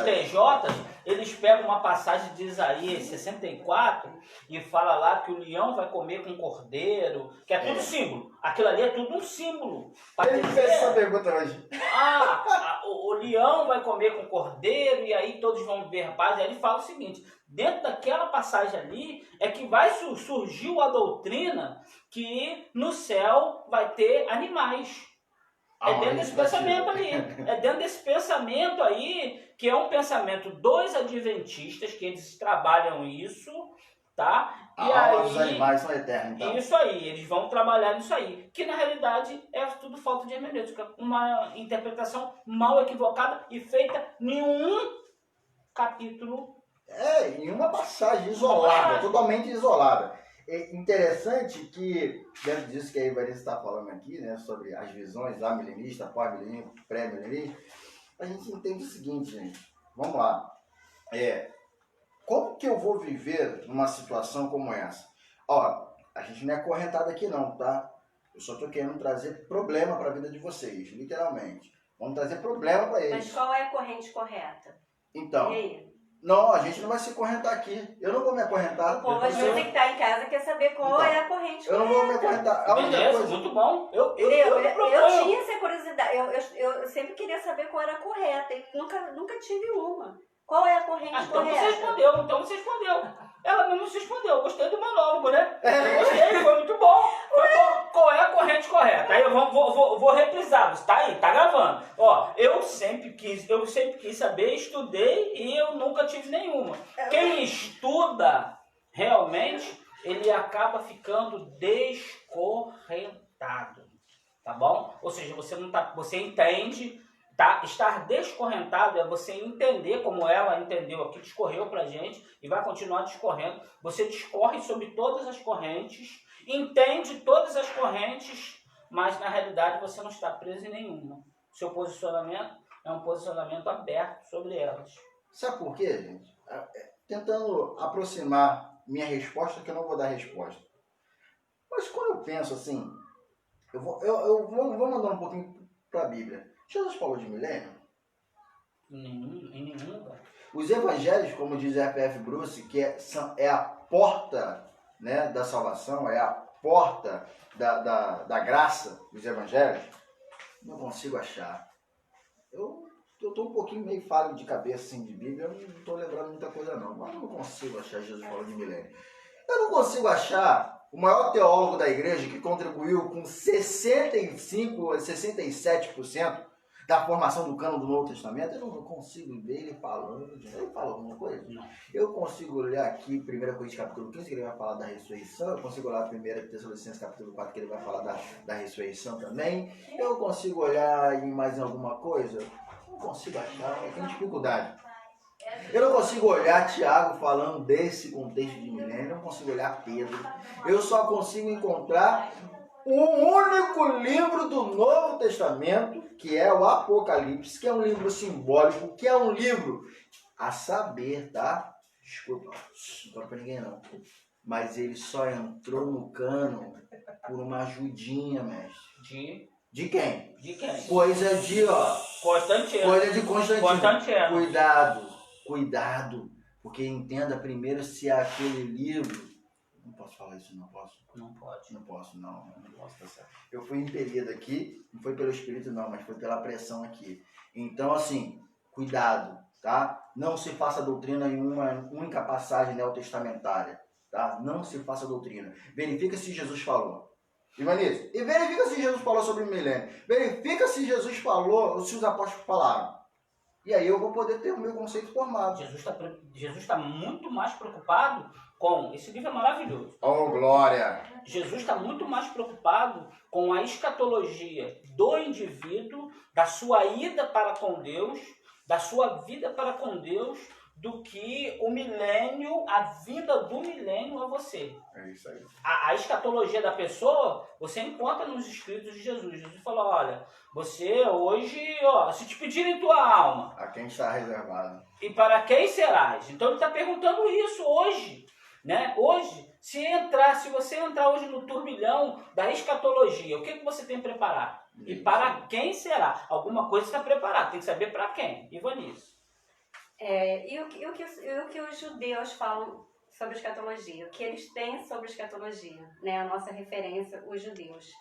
TJs, eles pegam uma passagem de Isaías 64 e fala lá que o leão vai comer com o cordeiro, que é tudo símbolo. Aquilo ali é tudo um símbolo. Ele fez essa pergunta hoje. O leão vai comer com o cordeiro e aí todos vão ver paz. Aí ele fala o seguinte, dentro daquela passagem ali é que vai surgir a doutrina que no céu vai ter animais. É dentro desse pensamento ali. É dentro desse pensamento aí, que é um pensamento dos adventistas, que eles trabalham isso, tá? E aí, os animais são eternos, então. Isso aí, eles vão trabalhar nisso aí. Que na realidade é tudo falta de hermenêutica. Uma interpretação mal equivocada e feita em um capítulo. Em uma passagem isolada, totalmente isolada. É interessante que, dentro disso que a Ivanilda está falando aqui, né, sobre as visões amilenista, pós-milenista, pré-milenista, a gente entende o seguinte, gente. Vamos lá. Como que eu vou viver numa situação como essa? Ó, a gente não é acorrentado aqui não, tá? Eu só estou querendo trazer problema para a vida de vocês, literalmente. Vamos trazer problema para eles. Mas qual é a corrente correta? Então... E aí? Não, a gente não vai se acorrentar aqui. Eu não vou me acorrentar. O povo às vezes que está em casa quer saber qual é a corrente Eu não vou me acorrentar. A única Beleza, coisa... muito bom. Eu tinha essa curiosidade. Eu sempre queria saber qual era a correta. E nunca tive uma. Qual é a corrente então correta? Então você respondeu. Ela mesmo se respondeu. Gostei do monólogo, né? Gostei, foi muito bom. Foi bom. Qual é a corrente correta? Aí eu vou reprisar. Tá aí, tá gravando. Ó, eu sempre quis saber, estudei e eu nunca tive nenhuma. Quem estuda, realmente, ele acaba ficando descorrentado. Tá bom? Ou seja, você entende... Tá? Estar descorrentado é você entender como ela entendeu aqui, discorreu pra gente e vai continuar discorrendo. Você discorre sobre todas as correntes, entende todas as correntes, mas na realidade você não está preso em nenhuma. Seu posicionamento é um posicionamento aberto sobre elas. Sabe por quê, gente? Tentando aproximar minha resposta, que eu não vou dar resposta. Mas quando eu penso assim, eu vou mandar um pouquinho para a Bíblia. Jesus falou de milênio? Em nenhum lugar. Os evangelhos, como diz R.F. Bruce, que é a porta, né, da salvação, é a porta da graça dos evangelhos, Não consigo achar. Eu tô um pouquinho meio falho de cabeça assim de Bíblia, eu não tô lembrando muita coisa não. Mas eu não consigo achar Jesus falando de milênio. Eu não consigo achar o maior teólogo da igreja que contribuiu com 67% da formação do cânon do Novo Testamento. Eu não consigo ver ele falando. Ele fala alguma coisa? Não. Eu consigo olhar aqui 1 Coríntios capítulo 15, que ele vai falar da ressurreição. Eu consigo olhar 1 Tessalonicenses capítulo 4, que ele vai falar da ressurreição também. Eu consigo olhar em mais alguma coisa? Não consigo achar, eu tenho dificuldade. Eu não consigo olhar Tiago falando desse contexto de milênio, eu não consigo olhar Pedro. Eu só consigo encontrar um único livro do Novo Testamento, que é o Apocalipse, que é um livro simbólico, que é um livro a saber, tá? Desculpa, não tô pra ninguém não. Mas ele só entrou no cânon por uma ajudinha, mestre. De quem? De quem? Coisa de, Constantino. Coisa de Constantino. Constantino. Cuidado, porque entenda primeiro se aquele livro... Não posso falar isso, não posso? Não pode. Não posso, não posso, tá certo. Eu fui impelido aqui, não foi pelo Espírito não, mas foi pela pressão aqui. Então, assim, cuidado, tá? Não se faça doutrina em uma única passagem neotestamentária, tá? Não se faça doutrina. Verifica se Jesus falou. Ivanice, e verifica se Jesus falou sobre o milênio. Verifica se Jesus falou, se os apóstolos falaram. E aí eu vou poder ter o meu conceito formado. Jesus está muito mais preocupado com... Esse livro é maravilhoso. Oh, glória! Jesus está muito mais preocupado com a escatologia do indivíduo, da sua ida para com Deus, da sua vida para com Deus, do que o milênio, a vinda do milênio a você. É isso aí. A escatologia da pessoa, você encontra nos escritos de Jesus. Jesus falou, olha, você hoje, se te pedirem tua alma... A quem está reservado. E para quem serás? Então ele está perguntando isso hoje. Né? Hoje, se você entrar hoje no turbilhão da escatologia, o que você tem preparado? E para quem será? Alguma coisa está preparada, tem que saber para quem. Ivanice. E o que os judeus falam sobre escatologia? O que eles têm sobre escatologia? Né? A nossa referência, os judeus.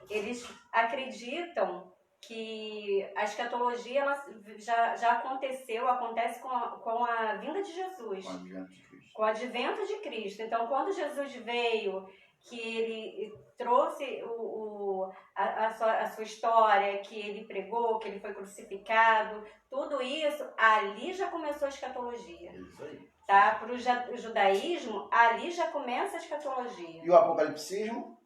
Eles acreditam que a escatologia já acontece com a vinda de Jesus. Com o advento de Cristo. Então, quando Jesus veio, que ele trouxe a sua história, que ele pregou, que ele foi crucificado, tudo isso, ali já começou a escatologia. Isso aí. Tá? Para o judaísmo, ali já começa a escatologia. E o apocalipsismo?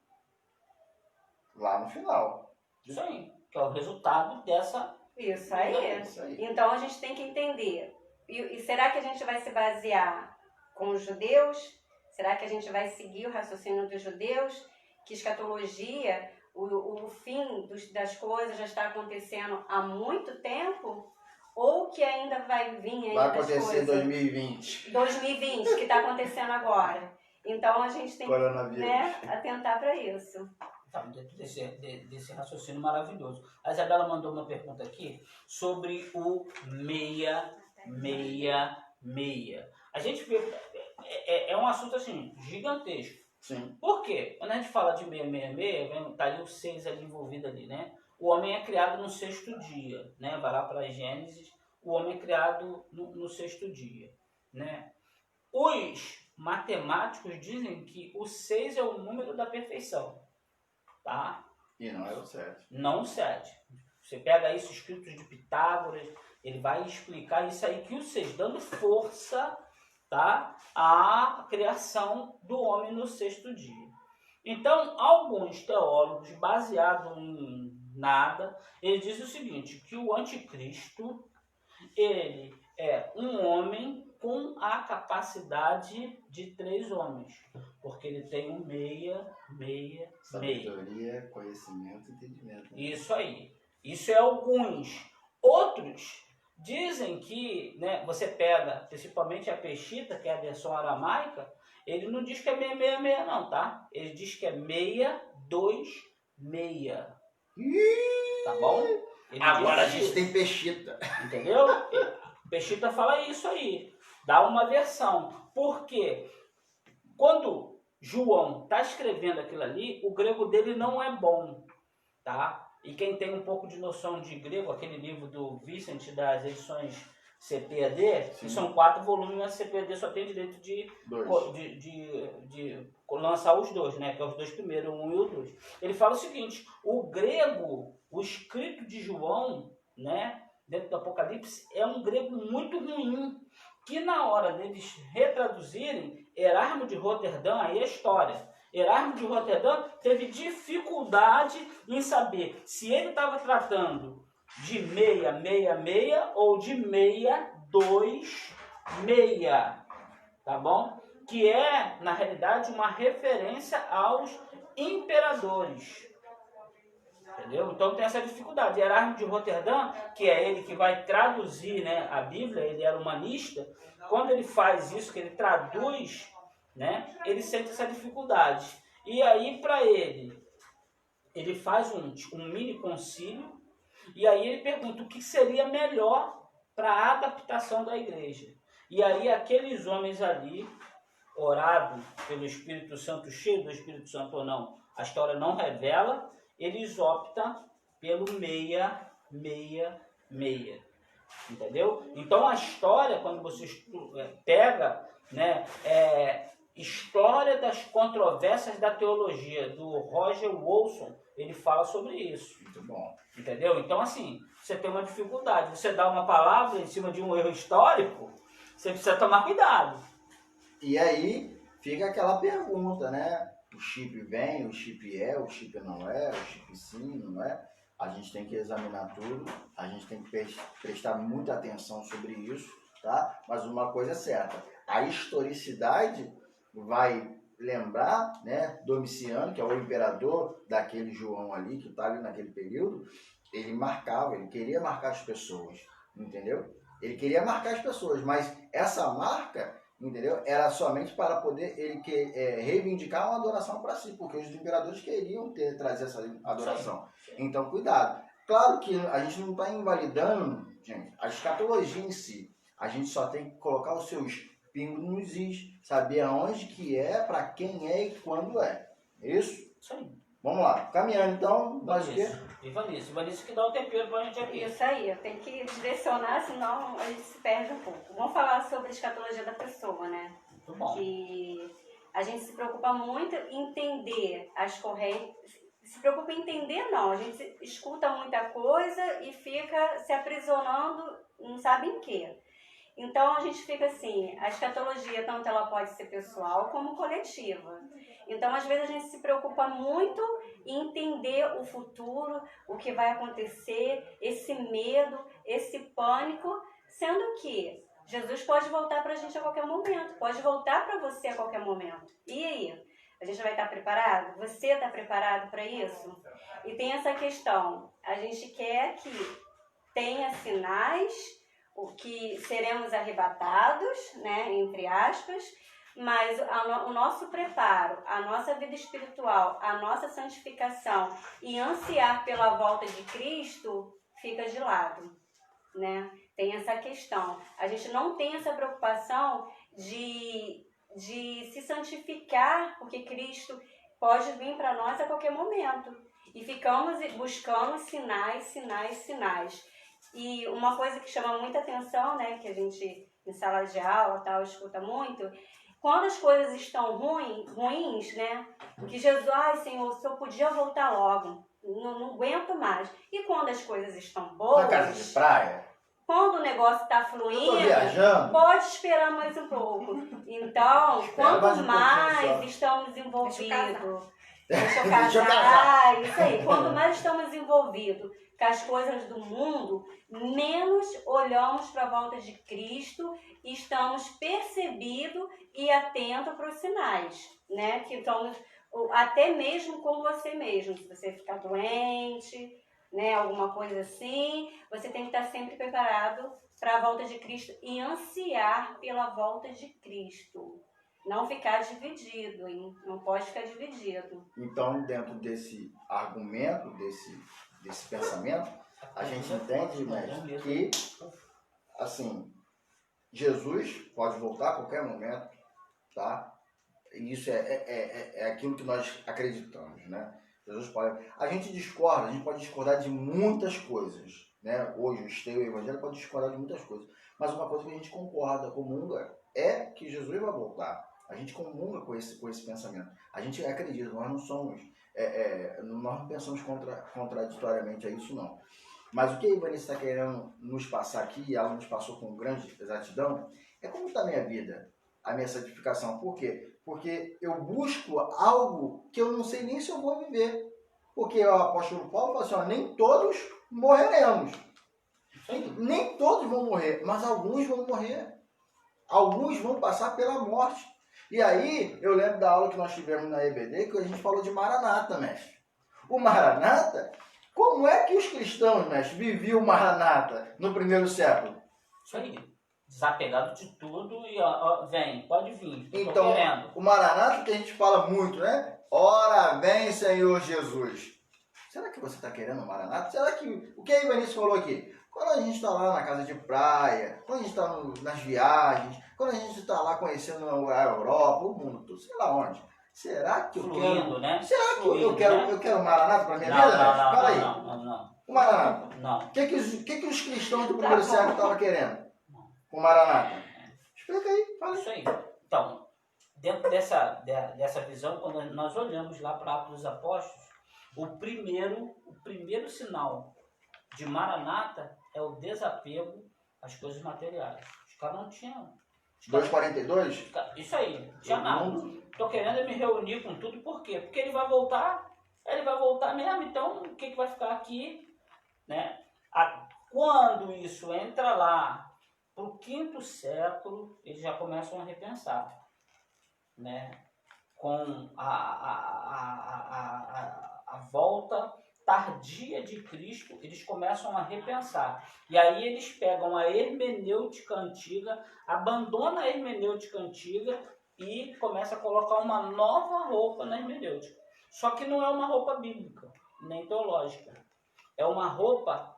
Lá no final. Isso aí, que é o resultado dessa... Isso aí. Isso aí. Então, a gente tem que entender. E será que a gente vai se basear com os judeus? Será que a gente vai seguir o raciocínio dos judeus? Que escatologia, o fim das coisas já está acontecendo há muito tempo? Ou que ainda vai vir aí vai das acontecer em coisas? 2020. 2020, que está acontecendo agora. Então a gente tem que, né, atentar para isso. Tá, dentro desse raciocínio maravilhoso. A Isabela mandou uma pergunta aqui sobre o 666. A gente vê... É um assunto assim, gigantesco. Sim. Por quê? Quando a gente fala de 666, tá ali o 6 ali envolvido ali, né? O homem é criado no sexto dia, né? Vai lá para Gênesis, o homem é criado no sexto dia, né? Os matemáticos dizem que o 6 é o número da perfeição, tá? E não é o 7. Não o 7. Você pega isso, escritos de Pitágoras, ele vai explicar isso aí, que o 6, dando força... Tá? A criação do homem no sexto dia. Então, alguns teólogos, baseados em nada, eles dizem o seguinte, que o anticristo, ele é um homem com a capacidade de 3 homens, porque ele tem um meia. Sabedoria, conhecimento e entendimento. Isso aí. Isso é alguns. Outros dizem que, né, você pega, principalmente a Peshitta, que é a versão aramaica, ele não diz que é 666 não, tá? Ele diz que é 626. Tá bom? Ele agora a gente tem Peshitta. Entendeu? Peshitta fala isso aí. Dá uma versão. Por quê? Quando João está escrevendo aquilo ali, o grego dele não é bom, tá? E quem tem um pouco de noção de grego, aquele livro do Vicente das edições CPAD, que são 4 volumes, mas CPAD só tem direito de lançar os 2, né? Que é os 2 primeiros, o 1 e o 2. Ele fala o seguinte: o grego, o escrito de João, né, dentro do Apocalipse, é um grego muito ruim, que na hora deles retraduzirem, Erasmo de Roterdã, aí é história. Erasmo de Roterdã teve dificuldade em saber se ele estava tratando de 666 ou de 626, tá bom? Que é, na realidade, uma referência aos imperadores. Entendeu? Então tem essa dificuldade. Erasmo de Roterdã, que é ele que vai traduzir, né, a Bíblia, ele era humanista, quando ele faz isso, que ele traduz, né, ele sente essa dificuldade. E aí, para ele faz um mini concílio, e aí ele pergunta o que seria melhor para a adaptação da igreja. E aí aqueles homens ali, orado pelo Espírito Santo, cheio do Espírito Santo ou não, a história não revela, eles optam pelo 666. Entendeu? Então a história, quando você pega, né, História das Controvérsias da Teologia, do Roger Wilson, ele fala sobre isso. Muito bom. Entendeu? Então, assim, você tem uma dificuldade. Você dá uma palavra em cima de um erro histórico, você precisa tomar cuidado. E aí fica aquela pergunta, né? O chip vem, o chip o chip não é, o chip sim, não é? A gente tem que examinar tudo, a gente tem que prestar muita atenção sobre isso, tá? Mas uma coisa é certa, a historicidade vai lembrar, né, Domiciano, que é o imperador daquele João ali, que está ali naquele período, ele marcava, ele queria marcar as pessoas, entendeu? Ele queria marcar as pessoas, mas essa marca, entendeu, era somente para poder ele reivindicar uma adoração para si, porque os imperadores queriam trazer essa adoração. Então, cuidado. Claro que a gente não está invalidando, gente, a escatologia em si. A gente só tem que colocar os seus pingos nos is, saber aonde que é, para quem é e quando é. Isso? Isso aí. Vamos lá. Caminhando, então, nós o quê? Ivanice que dá o tempero para a gente aqui. Isso aí, tem que direcionar, senão a gente se perde um pouco. Vamos falar sobre a escatologia da pessoa, né? Muito bom. Que a gente se preocupa muito em entender as correntes. Se preocupa em entender, não. A gente escuta muita coisa e fica se aprisionando, não sabe em quê. Então a gente fica assim, a escatologia tanto ela pode ser pessoal como coletiva. Então às vezes a gente se preocupa muito em entender o futuro, o que vai acontecer, esse medo, esse pânico, sendo que Jesus pode voltar para a gente a qualquer momento, pode voltar para você a qualquer momento. E aí? A gente vai estar preparado? Você está preparado para isso? E tem essa questão, a gente quer que tenha sinais, o que seremos arrebatados, né, entre aspas, mas o nosso preparo, a nossa vida espiritual, a nossa santificação e ansiar pela volta de Cristo fica de lado, né? Tem essa questão. A gente não tem essa preocupação de se santificar, porque Cristo pode vir para nós a qualquer momento. E ficamos buscando sinais. E uma coisa que chama muita atenção, né, que a gente em sala de aula tal escuta muito, quando as coisas estão ruins, né, que Jesus, Senhor, se eu podia voltar logo, não aguento mais. E quando as coisas estão boas, na casa de praia, quando o negócio está fluindo, viajando, pode esperar mais um pouco. Então, quanto mais estamos envolvidos, deixa eu casar, isso aí. Quanto mais estamos envolvidos com as coisas do mundo, menos olhamos para a volta de Cristo e estamos percebidos e atentos para os sinais, né? Que estamos, até mesmo com você mesmo, se você ficar doente, né? Alguma coisa assim, você tem que estar sempre preparado para a volta de Cristo e ansiar pela volta de Cristo. Não ficar dividido, hein? Não pode ficar dividido. Então, dentro desse argumento, desse pensamento, a gente entende, mestre, que, assim, Jesus pode voltar a qualquer momento, tá? E isso é aquilo que nós acreditamos, né? Jesus pode. A gente discorda, a gente pode discordar de muitas coisas, né? Hoje o esteio e o evangelho pode discordar de muitas coisas, mas uma coisa que a gente concorda, comunga, é que Jesus vai voltar. A gente comunga com esse pensamento. A gente acredita, nós não somos, nós não pensamos contraditoriamente a isso, não. Mas o que a Ivanice está querendo nos passar aqui, e ela nos passou com grande exatidão, é como está a minha vida, a minha santificação. Por quê? Porque eu busco algo que eu não sei nem se eu vou viver. Porque o apóstolo Paulo fala assim, ó, nem todos morreremos. Nem todos vão morrer, mas alguns vão morrer. Alguns vão passar pela morte. E aí, eu lembro da aula que nós tivemos na EBD, que a gente falou de Maranata, mestre. O Maranata, como é que os cristãos, mestre, viviam o Maranata no primeiro século? Isso aí. Desapegado de tudo e ó, vem, pode vir. Então, o Maranata que a gente fala muito, né? Ora, vem, Senhor Jesus. Será que você está querendo o Maranata? Será que... O que a Ivanice falou aqui? Quando a gente está lá na casa de praia, quando a gente está nas viagens, quando a gente está lá conhecendo a Europa, o mundo, tudo, sei lá onde. Será que eu quero... Né? Será que Fluindo, eu quero o Maranata para minha vida? Fala aí. Não. O Maranata. Não. O que os cristãos do primeiro século estavam querendo? O Maranata. Explica aí, fala aí. Isso aí. Então, dentro dessa visão, quando nós olhamos lá para Atos dos Apóstolos, o primeiro sinal de Maranata é o desapego às coisas materiais. Os caras não tinham. 2,42? Isso aí, não tinha nada. Estou querendo me reunir com tudo, por quê? Porque ele vai voltar mesmo, então o que vai ficar aqui? Né? Quando isso entra lá para o 5º século, eles já começam a repensar, né? Com a volta tardia de Cristo, eles começam a repensar. E aí eles pegam a hermenêutica antiga, abandonam a hermenêutica antiga e começam a colocar uma nova roupa na hermenêutica. Só que não é uma roupa bíblica, nem teológica. É uma roupa,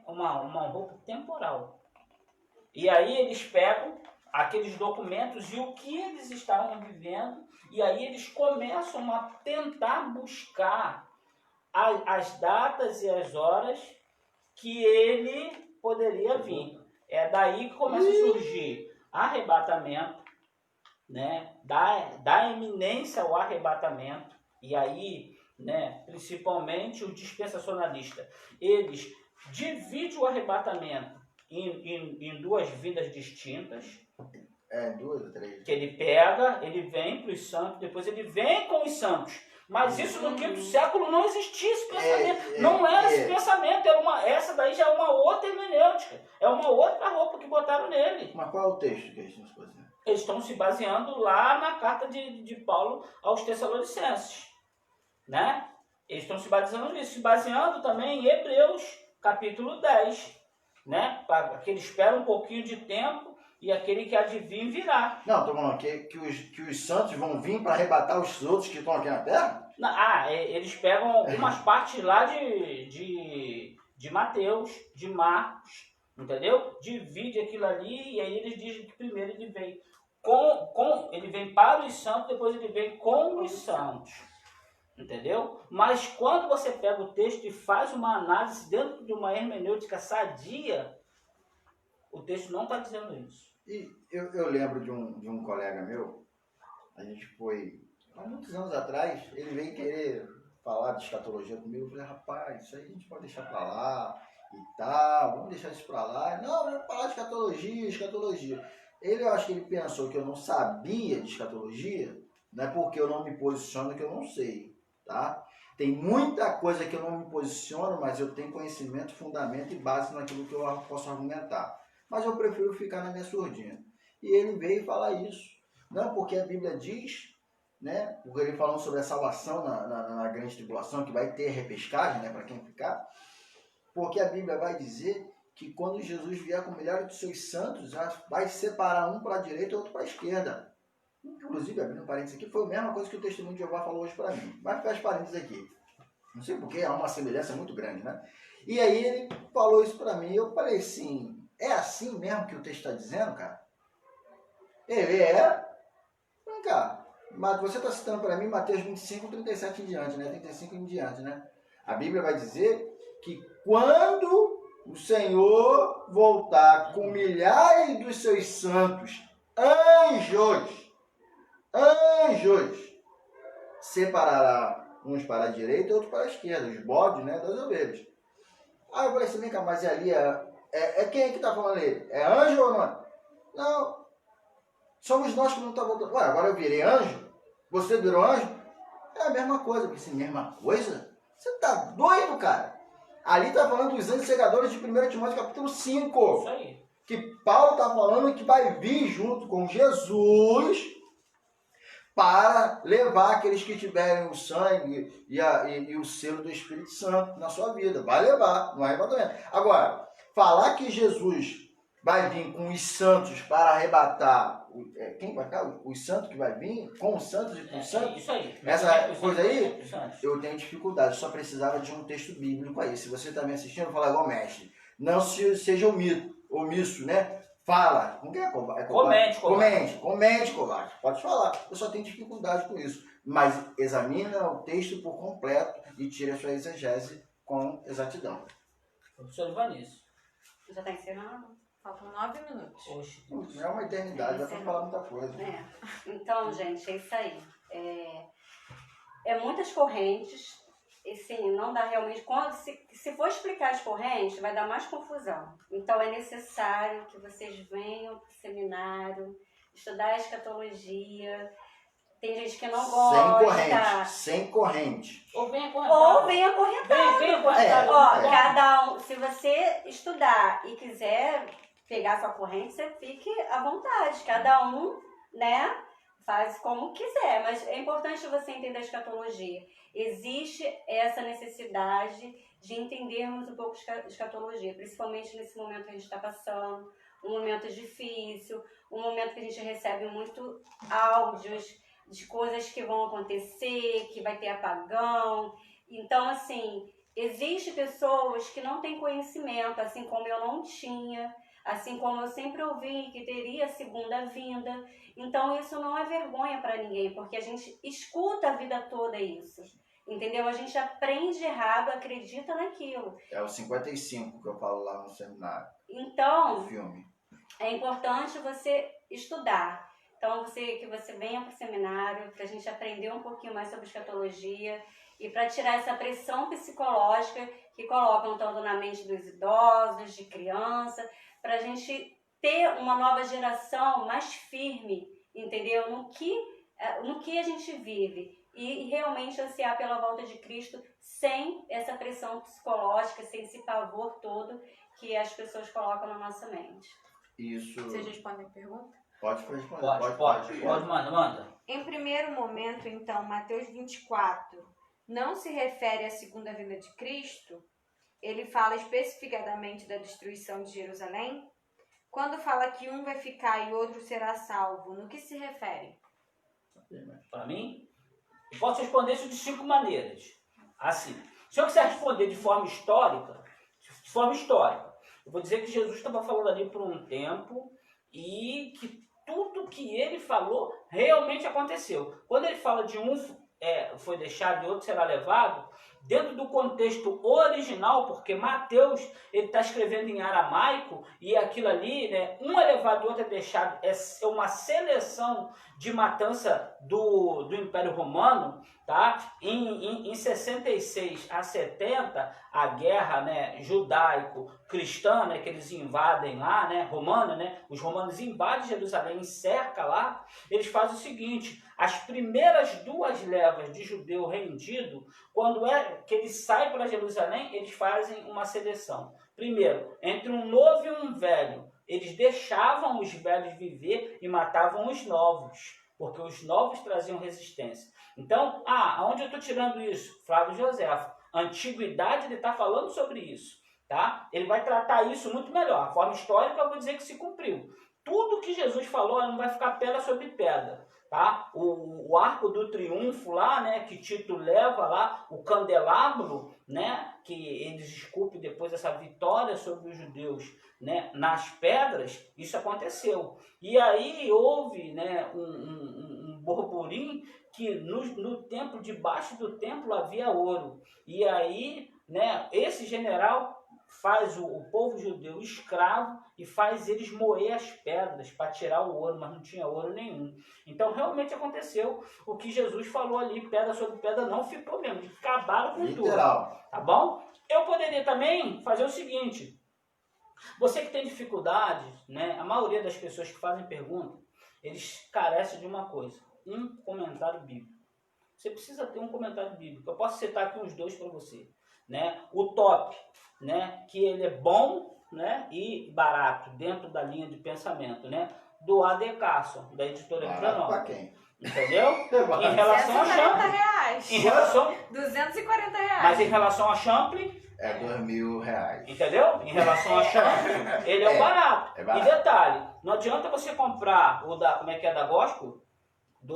uma roupa temporal. E aí eles pegam aqueles documentos e o que eles estavam vivendo, e aí eles começam a tentar buscar as datas e as horas que ele poderia vir. É daí que começa a surgir arrebatamento, né? Da eminência ao arrebatamento, e aí, né, principalmente o dispensacionalista, eles dividem o arrebatamento em duas vindas distintas. 2 ou 3. Que ele pega, ele vem para os santos, depois ele vem com os santos. Mas isso no 5º século não existia esse pensamento. Não era esse pensamento. Essa daí já é uma outra hermenêutica. É uma outra roupa que botaram nele. Mas qual é o texto que eles estão se baseando? Eles estão se baseando lá na carta de Paulo aos Tessalonicenses. Né? Eles estão se baseando nisso. Se baseando também em Hebreus, capítulo 10. Né? Que ele espera um pouquinho de tempo e aquele que adivinha virá. Não, estou falando que os santos vão vir para arrebatar os outros que estão aqui na terra? Eles pegam algumas partes lá de Mateus, de Marcos, entendeu? Divide aquilo ali e aí eles dizem que primeiro ele vem ele vem para os santos, depois ele vem com os santos. Entendeu? Mas quando você pega o texto e faz uma análise dentro de uma hermenêutica sadia, o texto não está dizendo isso. E eu lembro de um colega meu, a gente foi, há muitos anos atrás, ele veio querer falar de escatologia comigo. Eu falei, rapaz, isso aí a gente pode deixar para lá e tal, vamos deixar isso para lá. Não, vamos falar de escatologia. Eu acho que ele pensou que eu não sabia de escatologia, não é porque eu não me posiciono que eu não sei, tá? Tem muita coisa que eu não me posiciono, mas eu tenho conhecimento, fundamento e base naquilo que eu posso argumentar. Mas eu prefiro ficar na minha surdina. E ele veio falar isso. Não porque a Bíblia diz, né? Porque ele falando sobre a salvação na grande tribulação, que vai ter repescagem, né? Para quem ficar. Porque a Bíblia vai dizer que quando Jesus vier com milhares de seus santos, vai separar um para a direita e outro para a esquerda. Inclusive, abrindo um parênteses aqui, foi a mesma coisa que o testemunho de Jeová falou hoje para mim. Vai ficar os parênteses aqui. Não sei porque, há uma semelhança muito grande, né? E aí ele falou isso para mim. Eu falei assim, é assim mesmo que o texto está dizendo, cara? Ele é. Vem cá. Mas você está citando para mim Mateus 25, 37 em diante, né? 35 em diante, né? A Bíblia vai dizer que quando o Senhor voltar com milhares dos seus santos anjos, separará uns para a direita e outros para a esquerda, os bodes, né, das ovelhas. Aí eu falei assim, vem cá, mas ali é quem que está falando ali? É anjo ou não é? Não, somos nós que não estamos voltando. Ué, agora eu virei anjo? Você virou anjo? É a mesma coisa. Eu pensei, mesma coisa? Você tá doido, cara? Ali está falando dos anjos segadores de 1 Timóteo capítulo 5. Isso aí. Que Paulo está falando que vai vir junto com Jesus para levar aqueles que tiverem o sangue e o selo do Espírito Santo na sua vida. Vai levar, no arrebatamento. Agora, falar que Jesus vai vir com os santos para arrebatar, quem vai cá? Os santos que vai vir, com os santos e com os santos? Isso aí. Essa coisa aí, eu tenho dificuldade, eu só precisava de um texto bíblico aí. Se você está me assistindo, fala igual mestre. Não seja omisso, né? Fala. Não quer comente, covarde. Pode falar. Eu só tenho dificuldade com isso. Mas examina o texto por completo e tira a sua exegese com exatidão. Professor Ivanício. Já está encerrando? Faltam 9 minutos. Oxe. Não é uma eternidade, dá para falar muita coisa. Então, gente, é isso aí. É muitas correntes. E sim, não dá realmente. Se for explicar as correntes, vai dar mais confusão. Então é necessário que vocês venham para o seminário, estudar a escatologia. Tem gente que não gosta. Sem corrente. Ou venha correntado. Venha correntado. Cada um, se você estudar e quiser pegar sua corrente, você fique à vontade. Cada um, né, faz como quiser. Mas é importante você entender a escatologia. Existe essa necessidade de entendermos um pouco de escatologia, principalmente nesse momento que a gente está passando, um momento difícil, um momento que a gente recebe muito áudios de coisas que vão acontecer, que vai ter apagão. Então, assim, existem pessoas que não têm conhecimento, assim como eu não tinha, assim como eu sempre ouvi que teria segunda vinda. Então, isso não é vergonha para ninguém, porque a gente escuta a vida toda isso. Entendeu? A gente aprende errado, acredita naquilo. É o 55 que eu falo lá no seminário. Então, no filme. É importante você estudar. Então, que você venha para o seminário, para a gente aprender um pouquinho mais sobre escatologia e para tirar essa pressão psicológica que colocam tanto na mente dos idosos, de criança, para a gente ter uma nova geração mais firme, entendeu? No que a gente vive. E realmente ansiar pela volta de Cristo sem essa pressão psicológica, sem esse pavor todo que as pessoas colocam na nossa mente. Isso. Vocês respondem a pergunta? Pode responder. Pode, manda. Em primeiro momento, então, Mateus 24 não se refere à segunda vinda de Cristo? Ele fala especificadamente da destruição de Jerusalém? Quando fala que um vai ficar e outro será salvo, no que se refere? Para mim? Eu posso responder isso de 5 maneiras. Assim, se eu quiser responder de forma histórica, eu vou dizer que Jesus estava falando ali por um tempo e que tudo que ele falou realmente aconteceu. Quando ele fala de um foi deixado e outro será levado, dentro do contexto original, porque Mateus ele está escrevendo em aramaico e aquilo ali, né, um é levado e outro é deixado, é uma seleção de matança do Império Romano, tá? Em 66 a 70, a guerra, né, judaico-cristã, né, que eles invadem lá, né, romana, né, os romanos invadem Jerusalém, cerca lá, eles fazem o seguinte: as primeiras 2 levas de judeu rendido, quando é que eles saem para Jerusalém, eles fazem uma seleção. Primeiro, entre um novo e um velho, eles deixavam os velhos viver e matavam os novos, porque os novos traziam resistência. Então, aonde eu estou tirando isso? Flávio Joséfo. Antiguidade, ele está falando sobre isso. Tá? Ele vai tratar isso muito melhor. A forma histórica, eu vou dizer que se cumpriu. Tudo que Jesus falou não vai ficar pedra sobre pedra. Tá? O arco do triunfo lá, né, que Tito leva lá, o candelabro, né, que eles desculpem depois essa vitória sobre os judeus, né, nas pedras, isso aconteceu. E aí houve, né, um burburim que no templo, debaixo do templo havia ouro. E aí, né, esse general faz o povo judeu escravo e faz eles moer as pedras para tirar o ouro, mas não tinha ouro nenhum. Então realmente aconteceu o que Jesus falou ali, pedra sobre pedra não ficou mesmo, acabaram com Literal. tudo, tá bom? Eu poderia também fazer o seguinte, você que tem dificuldades, né, a maioria das pessoas que fazem pergunta, eles carecem de uma coisa, um comentário bíblico. Você precisa ter um comentário bíblico. Eu posso citar aqui uns 2 para você, né? O top, né, que ele é bom, né, e barato dentro da linha de pensamento, né, do A.D. Carson, da editora Barato pra quem? Entendeu? Em relação a 240 Champlin, reais. em relação, 240 reais. mas em relação a Champlin, É R$2.000. entendeu? Em relação a Champlin, ele é o barato. É barato. E detalhe, não adianta você comprar o da, como é que é, da Gospel,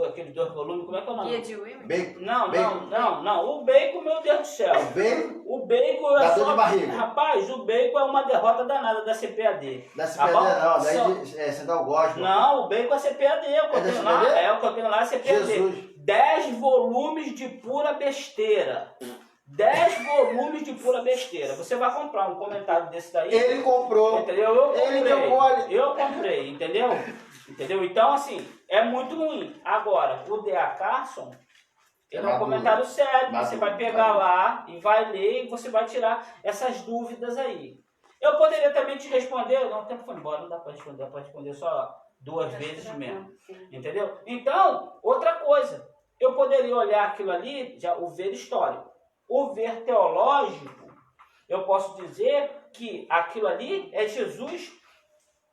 aquele 2 volumes, como é que é o nome? Guia de Women? Bacon. Não. O bacon, meu Deus do céu. Bacon O bacon é dá dor só... de barriga. Rapaz, o bacon é uma derrota danada da CPAD. Da Tá CPAD bom? não, daí Só- Central Gospel. Não, o bacon é CPAD. O que eu da tenho lá CPAD? o que eu tenho lá é CPAD. Jesus. 10 volumes de pura besteira. 10 volumes de pura besteira. Você vai comprar um comentário desse daí. Ele comprou. Entendeu? Eu comprei. Ele deu mole. Eu comprei, entendeu? Entendeu? Então, assim, é muito ruim. Agora, o D.A. Carson, ele é um maduro. comentário sério. Você Maduro, vai pegar maduro. lá e vai ler e você vai tirar essas dúvidas aí. Eu poderia também te responder, não, o tempo foi embora, não dá para responder, dá para responder só 2 vezes mesmo. Entendeu? Então, outra coisa, eu poderia olhar aquilo ali, já o ver histórico. O ver teológico, eu posso dizer que aquilo ali é Jesus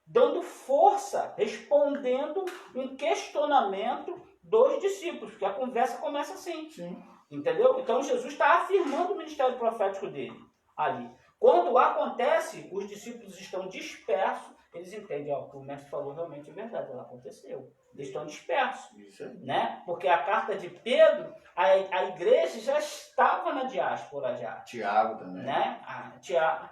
dando força, respondendo um questionamento dos discípulos, porque a conversa começa assim. Sim. Entendeu? Então Jesus está afirmando o ministério profético dele ali. Quando acontece, os discípulos estão dispersos, eles entendem, ó, o que o mestre falou realmente é verdade, ela aconteceu. Eles estão dispersos, Isso aí. né? Porque a carta de Pedro, a igreja já estava na diáspora já, Tiago também. né? A Tiago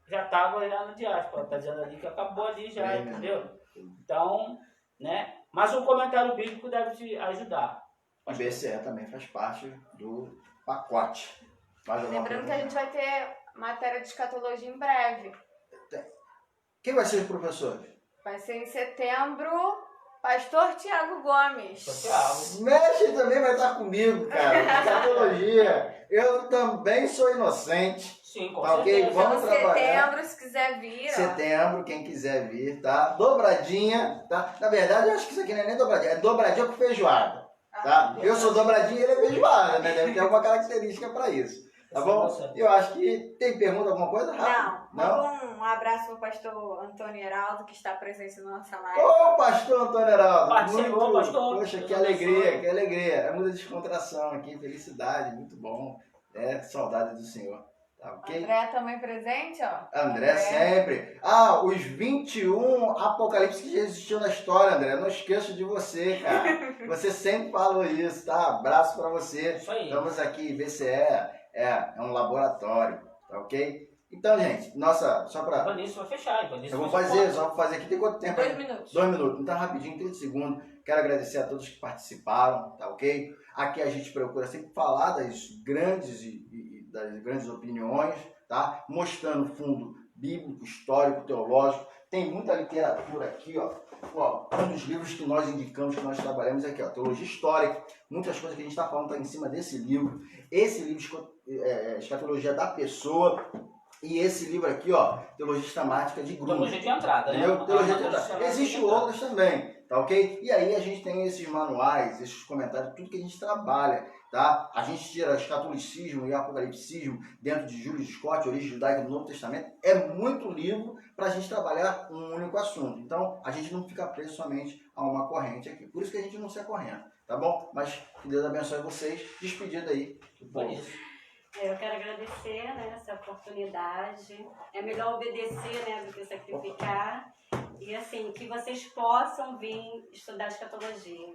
já estava já na diáspora, está dizendo ali que acabou ali já, É, entendeu? Então, né? Mas o comentário bíblico deve te ajudar. O BCE também faz parte do pacote. Mais alguma Lembrando que coisa? a gente vai ter matéria de escatologia em breve. Quem vai ser os professores? Vai ser em setembro, Pastor Tiago Gomes. Tiago. Mestre também vai estar comigo, cara. Escatologia. Eu também sou inocente. Sim, com Tá ok? certeza. Vamos Então, trabalhar. setembro, se quiser vir, ó. Setembro, quem quiser vir, tá? Dobradinha, tá? Na verdade, eu acho que isso aqui não é nem dobradinha, é dobradinha com feijoada, tá? Eu sou dobradinha e ele é feijoada, né? Deve ter alguma característica para isso, tá bom? Eu acho que tem pergunta, alguma coisa? Não, Não? manda um abraço pro pastor Antônio Heraldo, que está presente na nossa live. Ô, pastor Antônio Heraldo! Participou, pastor. Poxa, que Deus alegria, abençoe. que alegria. É muita descontração aqui, felicidade, muito bom. É, saudade do Senhor, tá ok? André também presente, ó. André sempre. Ah, os 21 apocalipse que já existiu na história, André. Não esqueço de você, cara. Você sempre falou isso, tá? Abraço pra você. Isso aí. Estamos aqui, BCE é um laboratório, tá ok? Então, gente, nossa, só pra... Ivanício vai fechar. Ivanício Eu vou vai fazer, fechar. só vou fazer aqui. Tem quanto tempo? 2 minutos. 2 minutos. Então, rapidinho, 30 segundos. Quero agradecer a todos que participaram, tá ok? Aqui a gente procura sempre falar das grandes das grandes opiniões, tá? Mostrando fundo bíblico, histórico, teológico. Tem muita literatura aqui, ó. Um dos livros que nós indicamos, que nós trabalhamos aqui, ó, Teologia Histórica. Muitas coisas que a gente está falando tá em cima desse livro. Esse livro, Escatologia da Pessoa. E esse livro aqui, ó, Teologia Sistemática de Grupo. Teologia de entrada, né? Entendeu? Teologia de Teologia entrada. Existem de entrada. outras também, tá ok? E aí a gente tem esses manuais, esses comentários, tudo que a gente trabalha, tá? A gente tira escatolicismo e apocalipsismo dentro de Júlio de Scott, Origem Judaica do Novo Testamento. É muito livro para a gente trabalhar um único assunto. Então, a gente não fica preso somente a uma corrente aqui. Por isso que a gente não se acorrenta, tá bom? Mas que Deus abençoe vocês. Despedida aí. Ivanício. Eu quero agradecer, né, essa oportunidade. É melhor obedecer, né, do que sacrificar. E assim, que vocês possam vir estudar escatologia.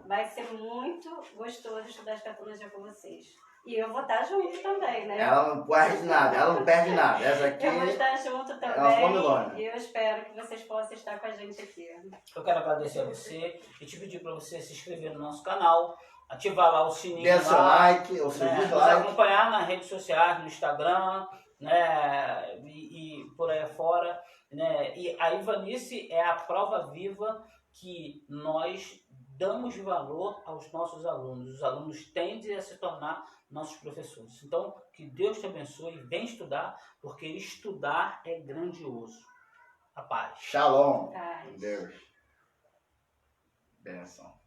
Vai ser muito gostoso estudar escatologia com vocês. E eu vou estar junto também, né? Ela não perde nada, ela não perde nada. Essa aqui Eu vou estar junto uma também. formigona. E eu espero que vocês possam estar com a gente aqui. Eu quero agradecer a você e te pedir para você se inscrever no nosso canal, ativar lá o sininho, dê seu lá, like ou seu né, nos dislike. acompanhar nas redes sociais, no Instagram, né, e por aí fora, né, e a Ivanice é a prova viva que nós damos valor aos nossos alunos. Os alunos tendem a se tornar nossos professores. Então, que Deus te abençoe, vem estudar, porque estudar é grandioso. A paz. Shalom. Paz. Deus. Benção.